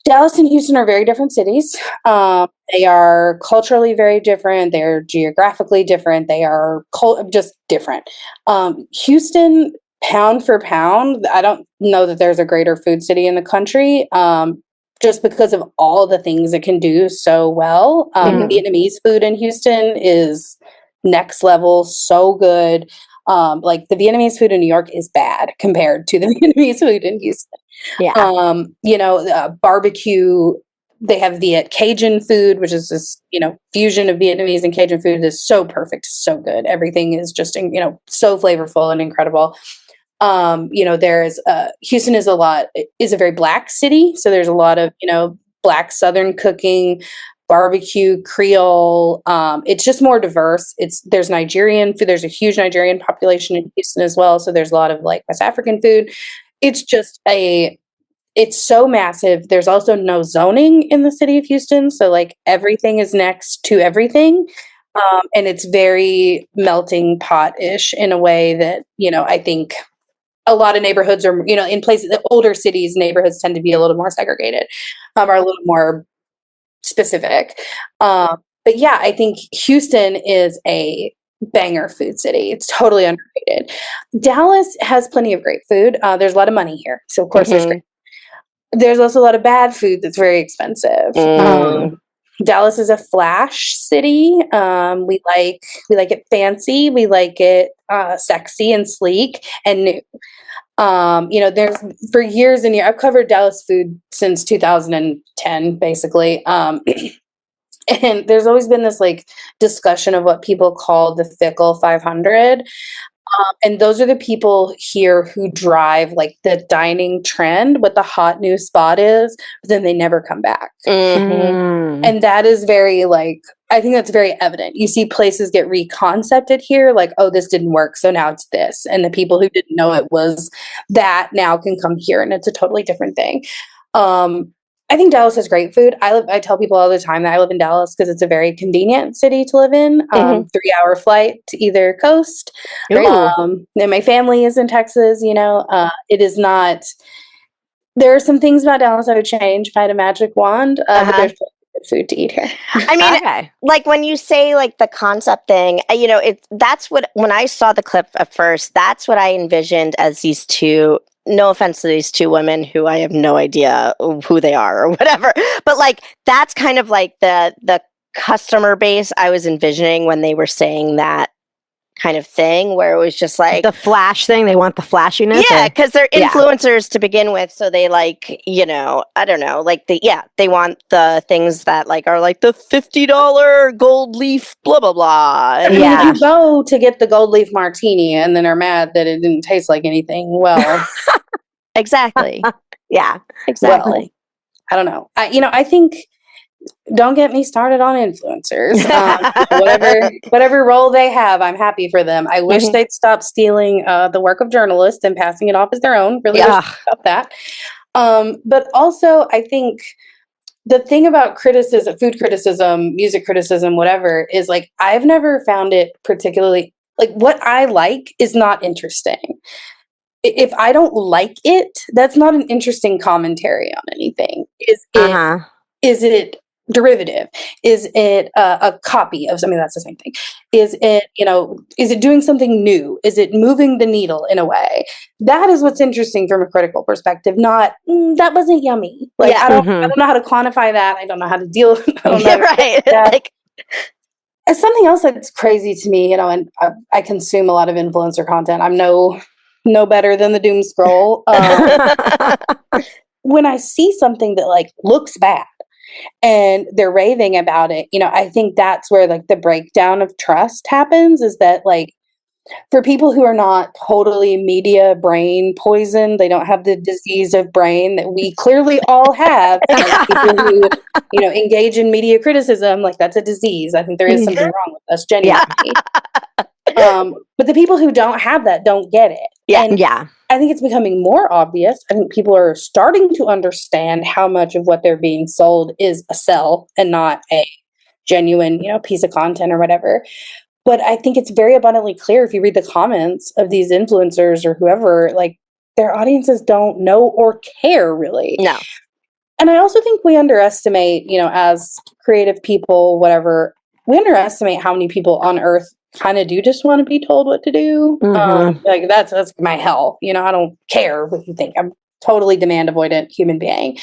Dallas and Houston are very different cities. They are culturally very different. They're geographically different. They are just different. Houston, pound for pound, I don't know that there's a greater food city in the country, just because of all the things it can do so well. Vietnamese food in Houston is next level, so good. Like the Vietnamese food in New York is bad compared to the Vietnamese food in Houston. Yeah. Barbecue, they have Viet Cajun food, which is this, fusion of Vietnamese and Cajun food is so perfect, so good. Everything is just, so flavorful and incredible. There's Houston is a very Black city. So there's a lot of, Black Southern cooking, barbecue, Creole. It's just more diverse. There's Nigerian food. There's a huge Nigerian population in Houston as well. So there's a lot of like West African food. It's just it's so massive. There's also no zoning in the city of Houston. So like everything is next to everything. And it's very melting pot-ish in a way that, I think a lot of neighborhoods are, in places, the older cities, neighborhoods tend to be a little more segregated, are a little more specific. But yeah, I think Houston is a banger food city. It's totally underrated. Dallas has plenty of great food. There's a lot of money here. So of course there's also a lot of bad food that's very expensive. Dallas is a flash city. We like it fancy. We like it sexy and sleek and new. There's for years and years, I've covered Dallas food since 2010, basically. And there's always been this like discussion of what people call the fickle 500. And those are the people here who drive like the dining trend, what the hot new spot is, but then they never come back. And that is very I think that's very evident. You see places get reconcepted here, like, oh, this didn't work, so now it's this. And the people who didn't know it was that now can come here, and it's a totally different thing. I think Dallas has great food. I tell people all the time that I live in Dallas because it's a very convenient city to live in. 3-hour flight to either coast. And my family is in Texas. It is not. There are some things about Dallas I would change if I had a magic wand. But there's food to eat here. I mean, like when you say like the concept thing, that's what, when I saw the clip at first, that's what I envisioned as these two. No offense to these two women who I have no idea who they are or whatever, but like that's kind of like the customer base I was envisioning when they were saying that kind of thing, where it was just like the flash thing. They want the flashiness. yeah, because they're Yeah. influencers to begin with, so they like, you know, I don't know, like they want the things that like are like the $50 gold leaf blah blah blah. I And mean, Yeah. if you go to get the gold leaf martini and then are mad that it didn't taste like anything, well, exactly, Yeah. exactly. well, I don't know. I think don't get me started on influencers. Whatever role they have, I'm happy for them. I wish Mhm. they'd stop stealing the work of journalists and passing it off as their own. Really Yeah. wish about that. But also, I think the thing about criticism, food criticism, music criticism, whatever, is like I've never found it particularly like what I like is not interesting. If I don't like it, that's not an interesting commentary on anything. Uh-huh. Is it derivative? Is it a copy of something? That's the same thing. Is it, is it doing something new? Is it moving the needle in a way? That is what's interesting from a critical perspective, not that wasn't yummy. Like Yeah. I don't Mhm. know how to quantify that. I don't know how to deal with I don't know Yeah, how to right. that. Like, It's something else that's crazy to me, and I consume a lot of influencer content. I'm no better than the doom scroll. When I see something that like looks bad and they're raving about it, I think that's where like the breakdown of trust happens, is that like for people who are not totally media brain poisoned, they don't have the disease of brain that we clearly all have as people who, engage in media criticism. Like that's a disease. I think there is something wrong with us genuinely. But the people who don't have that don't get it. Yeah. And Yeah. I think it's becoming more obvious. I think people are starting to understand how much of what they're being sold is a sell and not a genuine, piece of content or whatever. But I think it's very abundantly clear if you read the comments of these influencers or whoever, like their audiences don't know or care really. no. And I also think we underestimate, as creative people, whatever, we underestimate how many people on earth kind of do just want to be told what to do. Mhm. Like that's my hell. I don't care what you think. I'm totally demand avoidant human being.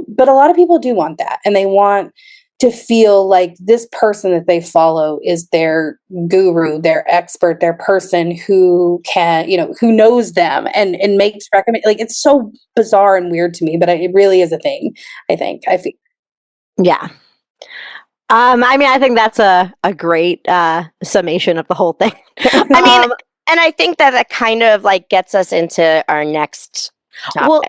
But a lot of people do want that, and they want to feel like this person that they follow is their guru, their expert, their person who can, who knows them and makes recommend. Like it's so bizarre and weird to me, but it really is a thing. I feel. Yeah. I mean, I think that's a great summation of the whole thing. I mean, and I think that kind of like gets us into our next topic. Well,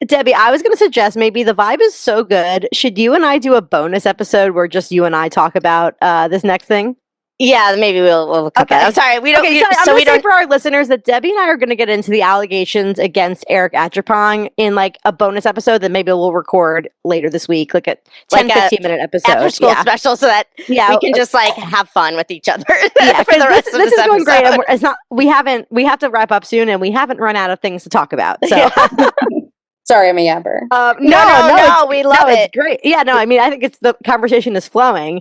Debbie, I was going to suggest maybe the vibe is so good. Should you and I do a bonus episode where just you and I talk about this next thing? Yeah, maybe we'll cut that. I'm sorry, we don't. Okay, we, so I'm we going to say don't. for our listeners that Debbie and I are going to get into the allegations against Eric Atchapong in like a bonus episode that maybe we'll record later this week, like a 10, Like a 15-minute episode. After school special, so that we can just like have fun with each other. Yeah, for the rest of this is going great. episode. And it's not. We have to wrap up soon, and we haven't run out of things to talk about. So. Sorry, I'm a yapper. No, we love it. It's great. Yeah, no, I mean, I think it's the conversation is flowing.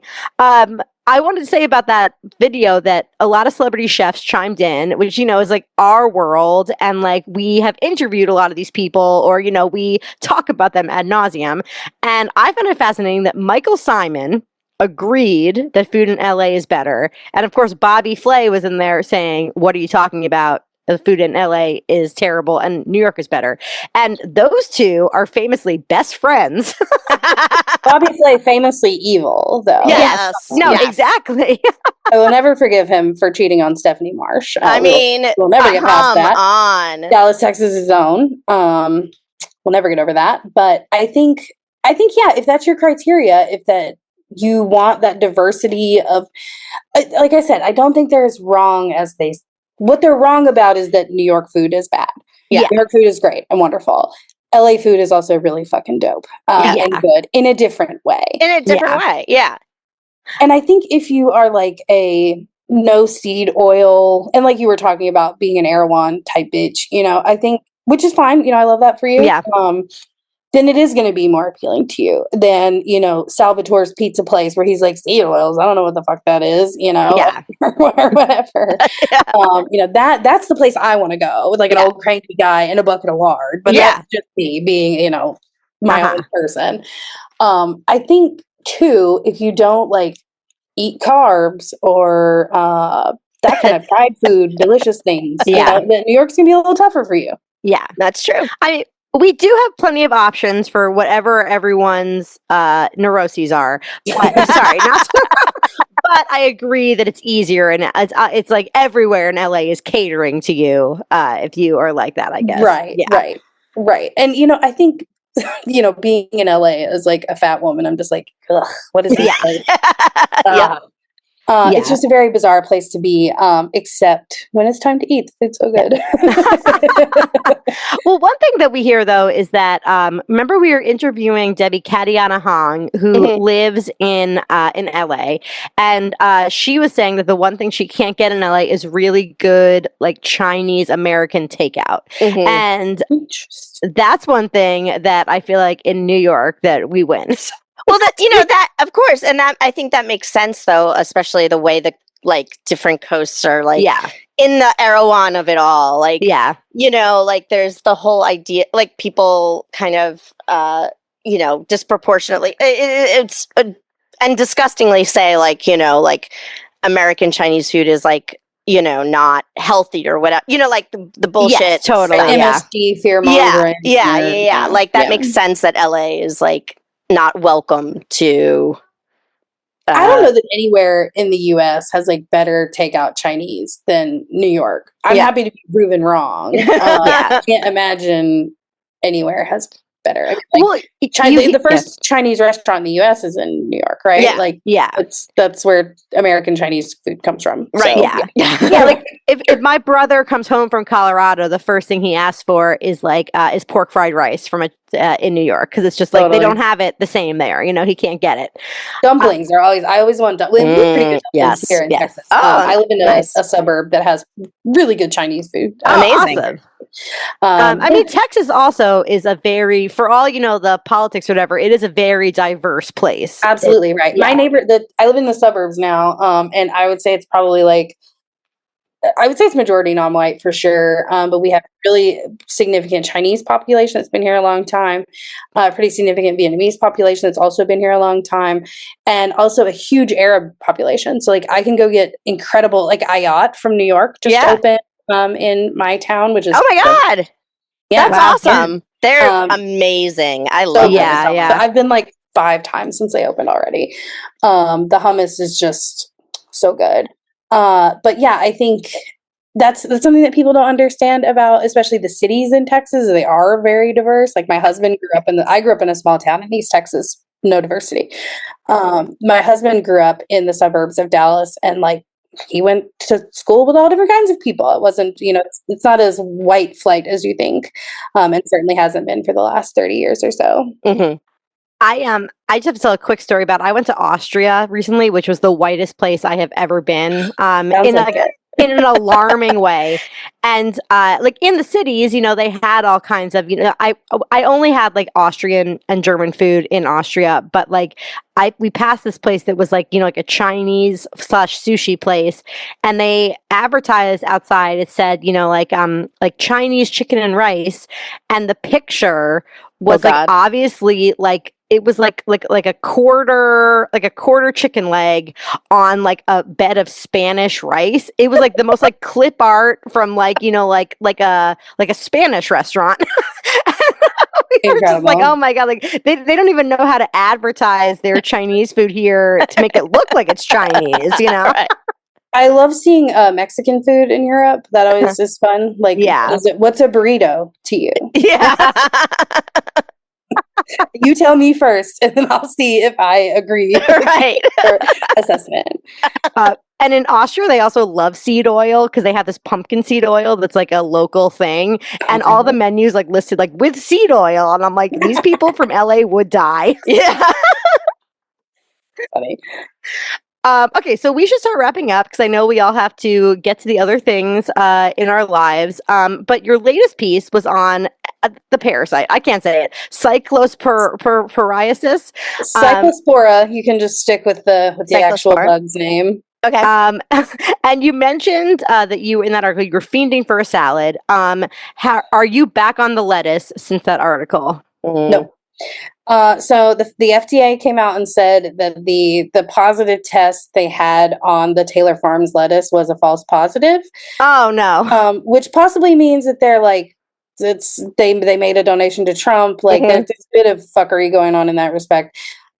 I wanted to say about that video that a lot of celebrity chefs chimed in, which, is like our world. And like we have interviewed a lot of these people, or, we talk about them ad nauseum. And I found it fascinating that Michael Simon agreed that food in LA is better. And of course, Bobby Flay was in there saying, "What are you talking about? The food in LA is terrible and New York is better." And those two are famously best friends. Bobby Flay famously evil, though. Yes. No, Yes. Exactly. I will never forgive him for cheating on Stephanie Marsh. I mean, we'll never get past come that. on. Dallas, Texas is his own. We'll never get over that. But I think, yeah, if that's your criteria, if that you want that diversity of, like I said, I don't think they're as wrong as what they're wrong about is that New York food is bad. Yeah. New York food is great and wonderful. LA food is also really fucking dope and good in a different way. In a different way, yeah. And I think if you are like a no seed oil, and like you were talking about being an Erewhon type bitch, I think, which is fine. I love that for you. Yeah. Then it is going to be more appealing to you than, Salvatore's pizza place where he's like, seed oils, I don't know what the fuck that is, Yeah. or whatever. That's the place I want to go with like an old cranky guy and a bucket of lard. But that's just me being, my own person. I think 2, if you don't like eat carbs or that kind of fried food, delicious things, then New York's gonna be a little tougher for you. Yeah, that's true. We do have plenty of options for whatever everyone's neuroses are. But, sorry, not. But I agree that it's easier, and it's like everywhere in LA is catering to you if you are like that, I guess. Right. And I think being in LA as like a fat woman, I'm just like, ugh, what is this? It's just a very bizarre place to be, except when it's time to eat. It's so good. Well, one thing that we hear, though, is that, remember we were interviewing Debbie Katiana Hong, who lives in LA, and she was saying that the one thing she can't get in LA is really good, like, Chinese American takeout. And that's one thing that I feel like in New York that we win. Well, that that of course, and that I think that makes sense though, especially the way the like different coasts are like in the Erewhon of it all. Like like there's the whole idea, like people kind of disproportionately it's and disgustingly say like like American Chinese food is like not healthy or whatever, like the bullshit. Yes, totally. MSG, fear mongering. Yeah. Like that makes sense that LA is like not welcome to. I don't know that anywhere in the U.S. has like better takeout Chinese than New York. I'm happy to be proven wrong. I can't imagine anywhere has better. I mean, the first Chinese restaurant in the U.S. is in New York, right? That's where American Chinese food comes from. Right. So, Like if my brother comes home from Colorado, the first thing he asks for is pork fried rice from in New York, because it's just like they don't have it the same there. He can't get it. Dumplings are always. I always want dumplings. We have pretty good dumplings here in Texas. I live in a suburb that has really good Chinese food. Amazing. Awesome. I mean, Texas also is a very, for all the politics or whatever, it is a very diverse place. Absolutely right. My I live in the suburbs now, and I would say it's probably it's majority non-white for sure, but we have a really significant Chinese population that's been here a long time, pretty significant Vietnamese population that's also been here a long time, and also a huge Arab population. So I can go get incredible, Ayat from New York just opened in my town, which is oh my god, that's awesome. They're amazing. I love So I've been 5 times since they opened already. The hummus is just so good. But I think that's something that people don't understand about, especially the cities in Texas. They are very diverse. Like my husband I grew up in a small town in East Texas, no diversity. My husband grew up in the suburbs of Dallas, and he went to school with all different kinds of people. It wasn't, it's not as white flight as you think. And certainly hasn't been for the last 30 years or so. I just have to tell a quick story about, I went to Austria recently, which was the whitest place I have ever been, in an alarming way. And in the cities, they had all kinds of, I only had Austrian and German food in Austria, but we passed this place that was like a Chinese / sushi place, and they advertised outside. It said, Chinese chicken and rice, and the picture was obviously it was like a quarter chicken leg on a bed of Spanish rice. It was the most clip art from a Spanish restaurant. We were just oh my god, they don't even know how to advertise their Chinese food here to make it look like it's Chinese, Right. I love seeing Mexican food in Europe. That always is fun. What's a burrito to you? Yeah. You tell me first, and then I'll see if I agree. Right. Your assessment. And in Austria, they also love seed oil because they have this pumpkin seed oil that's a local thing, and all the menus listed with seed oil, and I'm these people from LA would die. Yeah. Funny. Okay, so we should start wrapping up because I know we all have to get to the other things in our lives. But your latest piece was on the parasite. I can't say it. Cyclosporiasis. Cyclospora. You can just stick with the actual bug's name. Okay. And you mentioned that you, in that article, you were fiending for a salad. How are you back on the lettuce since that article? No. So the FDA came out and said that the positive test they had on the Taylor Farms lettuce was a false positive. Oh no. Which possibly means that they're like they made a donation to Trump. Like there's a bit of fuckery going on in that respect.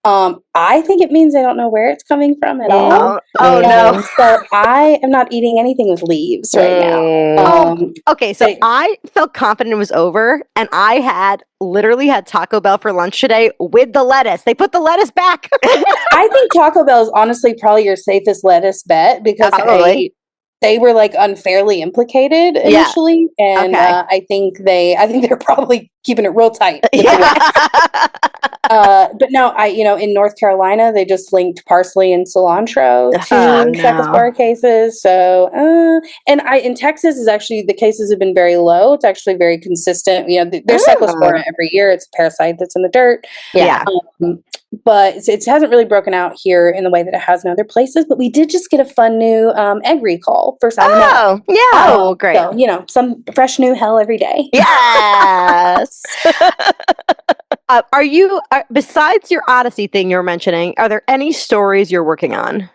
I think it means they don't know where it's coming from at all. Oh no. So I am not eating anything with leaves right now. Okay, so I felt confident it was over, and I literally had Taco Bell for lunch today with the lettuce. They put the lettuce back. I think Taco Bell is honestly probably your safest lettuce bet because they were like unfairly implicated initially, and I think they're probably keeping it real tight. But no, in North Carolina, they just linked parsley and cilantro to Cephalosporin cases. So, and in Texas is actually the cases have been very low. It's actually very consistent. There's Cephalosporin every year. It's a parasite that's in the dirt. Yeah. But it hasn't really broken out here in the way that it has in other places. But we did just get a fun new egg recall for salmonella. Oh, yeah. Oh, great. So, some fresh new hell every day. Yes. Besides your Odyssey thing you were mentioning, are there any stories you're working on?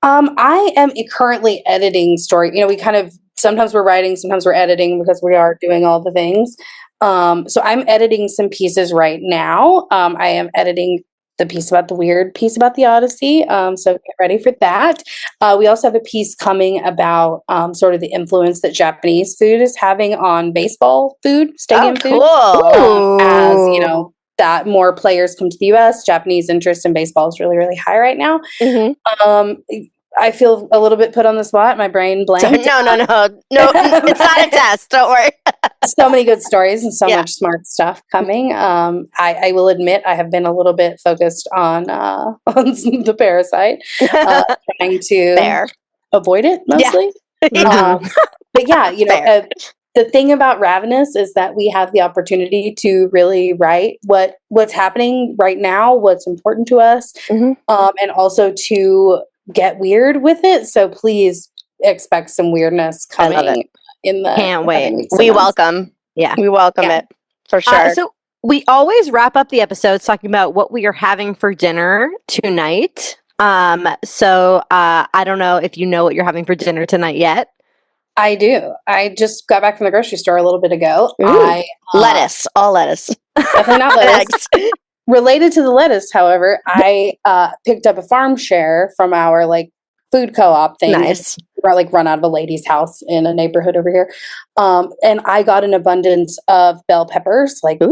I am currently editing story. We kind of, sometimes we're writing, sometimes we're editing because we are doing all the things. So I'm editing some pieces right now. I am editing the piece about the weird piece about the Odyssey. So get ready for that. We also have a piece coming about sort of the influence that Japanese food is having on baseball food, stadium food. As that more players come to the U.S., Japanese interest in baseball is really, really high right now. I feel a little bit put on the spot. My brain blanked. No, it's not a test. Don't worry. So many good stories and so much smart stuff coming. I will admit I have been a little bit focused on the parasite, trying to avoid it mostly. But the thing about Ravenous is that we have the opportunity to really write what's happening right now, what's important to us, and also to get weird with it. So please expect some weirdness coming in the Can't wait. We welcome it for sure. So we always wrap up the episodes talking about what we are having for dinner tonight. So I don't know if you know what you're having for dinner tonight yet. I do. I just got back from the grocery store a little bit ago. Lettuce, all lettuce. Definitely not lettuce. Related to the lettuce, however, I picked up a farm share from our food co-op thing. Nice. We're run out of a lady's house in a neighborhood over here. And I got an abundance of bell peppers, 8 of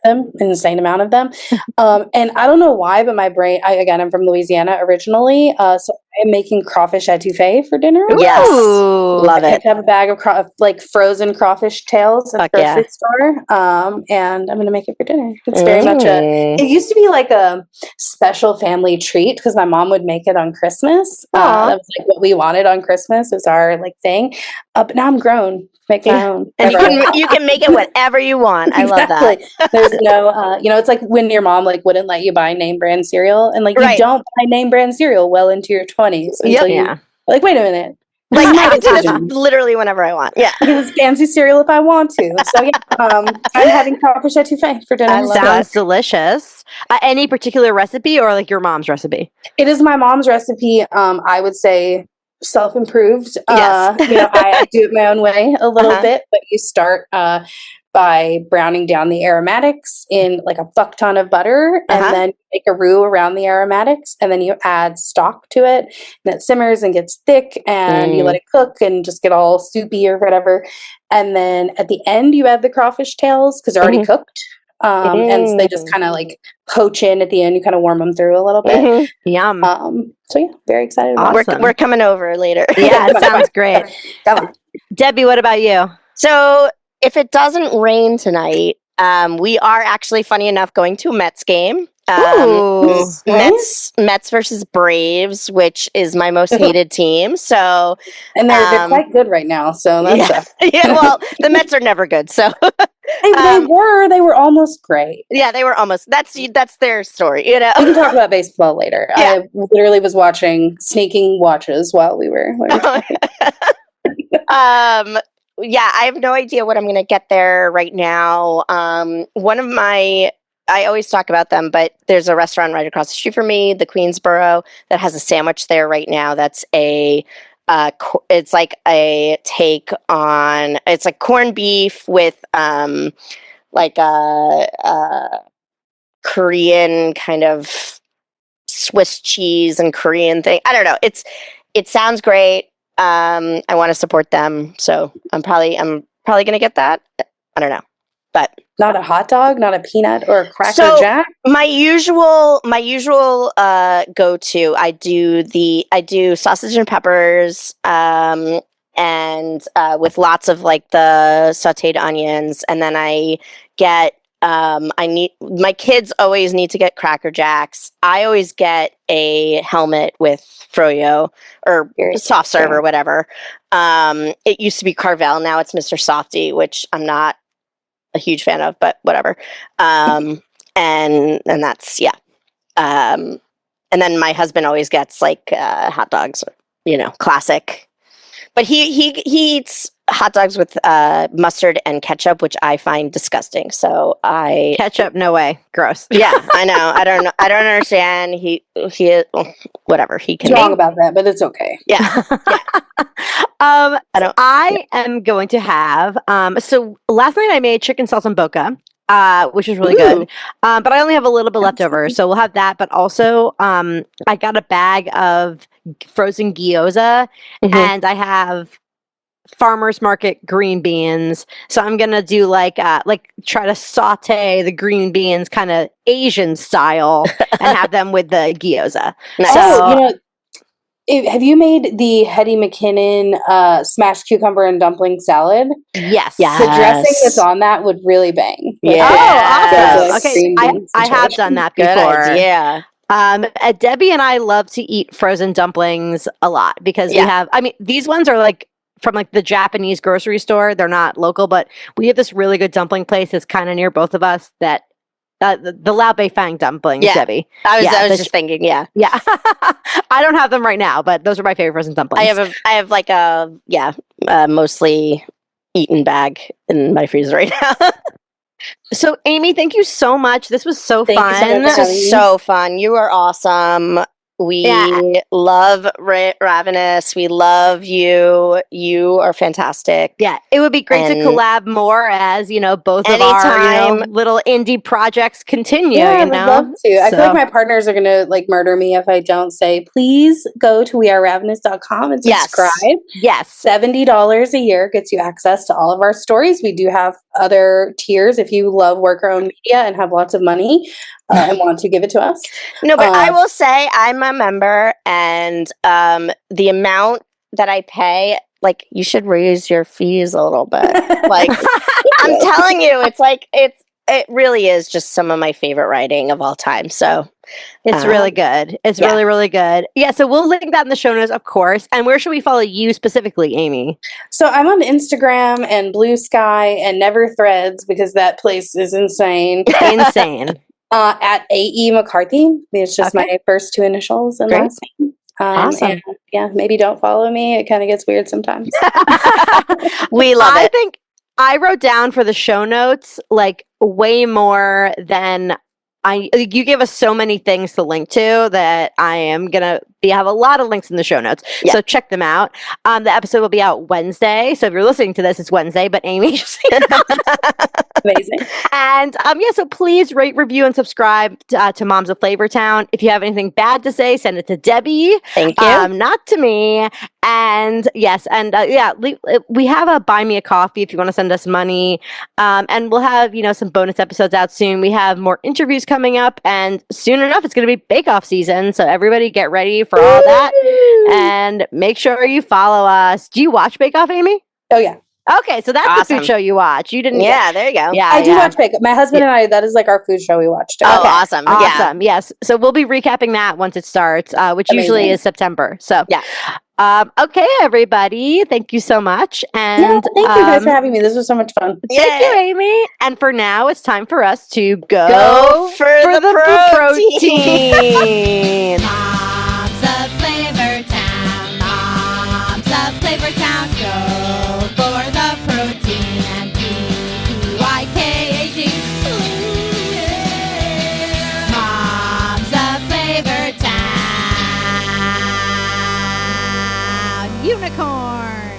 them, an insane amount of them. And I don't know why, but my brain, I'm from Louisiana originally. So I'm making crawfish etouffee for dinner. Yes. Love it. I have a bag of frozen crawfish tails at the grocery store. And I'm going to make it for dinner. It's very much it used to be like a special family treat because my mom would make it on Christmas. That was what we wanted on Christmas was our thing. But now I'm grown. Make my own. And you can make it whatever you want. I love that. There's no, it's like when your mom wouldn't let you buy name brand cereal, and you don't buy name brand cereal well into your 20s until you're wait a minute. I can do this literally whenever I want. Yeah, this fancy cereal if I want to. So I'm having crawfish etouffee for dinner. Sounds delicious. Any particular recipe or your mom's recipe? It is my mom's recipe. I would say self-improved. Yes. I do it my own way a little bit, but you start by browning down the aromatics in a fuck ton of butter, and then make a roux around the aromatics, and then you add stock to it, and it simmers and gets thick, and you let it cook and just get all soupy or whatever. And then at the end, you add the crawfish tails because they're already cooked. And so they just kind of poach in at the end. You kind of warm them through a little bit. Yum. So very excited about it. We're coming over later. Yeah, it sounds great. Come on. Debbie, what about you? So if it doesn't rain tonight, we are actually, funny enough, going to a Mets game. Mets versus Braves, which is my most hated team. So, and they're quite good right now. So that's well, the Mets are never good. So they were almost great. Yeah, they were almost. That's their story. We can talk about baseball later. Yeah. I literally was sneaking watches while we were yeah, I have no idea what I'm going to get there right now. One of my I always talk about them, but there's a restaurant right across the street from me, the Queensboro, that has a sandwich there right now. That's it's like a take on, it's like corned beef with like a Korean kind of Swiss cheese and Korean thing. I don't know. It sounds great. I want to support them, so I'm probably gonna get that. I don't know, but Not a hot dog, not a peanut or a Cracker so Jack. my usual go-to. I do sausage and peppers, and with lots of like the sautéed onions, and then I get my kids always need to get Cracker Jacks. I always get a helmet with froyo or soft serve or whatever. It used to be Carvel, now it's Mr. Softy, which I'm not a huge fan of, but whatever. And that's and then my husband always gets like hot dogs, classic. But he eats hot dogs with mustard and ketchup, which I find disgusting. So Ketchup, no way, gross. Yeah, I know. I don't understand. He whatever he can. He's wrong about that, but it's okay. Yeah. I am going to have so last night I made chicken salsa boca, which is really good. But I only have a little bit left over, so we'll have that. But also, I got a bag of frozen gyoza, and I have farmers market green beans. So I'm gonna do like try to saute the green beans kind of Asian style and have them with the gyoza. Nice. So, have you made the Hetty McKinnon smashed cucumber and dumpling salad? Yes. The dressing that's on that would really bang. Yeah. Oh, awesome. Okay, I have done that before. Yeah. Debbie and I love to eat frozen dumplings a lot because we have, these ones are like from like the Japanese grocery store. They're not local, but we have this really good dumpling place that's kind of near both of us that the Lao Bei Fang dumplings, Debbie. I was just thinking, yeah. I don't have them right now, but those are my favorite frozen dumplings. I have like a mostly eaten bag in my freezer right now. So Amy, thank you so much. This was so fun. This was so fun. You are awesome. We love Ravenous. We love you. You are fantastic. Yeah, it would be great to collab more as, both of our little indie projects continue. Yeah, I would love to. I feel like my partners are going to murder me if I don't say, please go to weareravenous.com and subscribe. Yes. $70 a year gets you access to all of our stories. We do have other tiers if you love worker-owned media and have lots of money. And want to give it to us. No, but I will say I'm a member, and the amount that I pay, you should raise your fees a little bit. I'm telling you, it really is just some of my favorite writing of all time. So it's really good. It's really, really good. Yeah, so we'll link that in the show notes, of course. And where should we follow you specifically, Amy? So I'm on Instagram and Blue Sky and Never Threads because that place is insane. Insane. At AE McCarthy. It's just my first two initials and last name. Awesome. And, maybe don't follow me. It kind of gets weird sometimes. We love it. I think I wrote down for the show notes way more than you gave us so many things to link to that I am gonna have a lot of links in the show notes. Yeah. So check them out. The episode will be out Wednesday. So if you're listening to this, it's Wednesday, but Amy. Amazing. And so please rate, review, and subscribe to Moms of Flavortown. If you have anything bad to say, send it to Debbie. Thank you. Not to me. And yes, and we have a Buy Me a Coffee if you want to send us money. And we'll have, some bonus episodes out soon. We have more interviews coming up, and soon enough, it's going to be Bake Off season. So everybody get ready for all that. And make sure you follow us. Do you watch Bake Off, Amy? Oh, yeah. Okay, so that's the food show you watch. You didn't. Yeah, there you go. Yeah, I do watch Bake Off. My husband and I, that is our food show we watched. Oh, awesome. Awesome. Yeah. Yes. So we'll be recapping that once it starts, which usually is September. So, okay, everybody. Thank you so much. And thank you guys for having me. This was so much fun. Thank you, Amy. And for now, it's time for us to go for the protein. Moms of Flavortown, Moms of Flavortown, go for the protein and PYKAG. Ooh, yeah. Unicorn.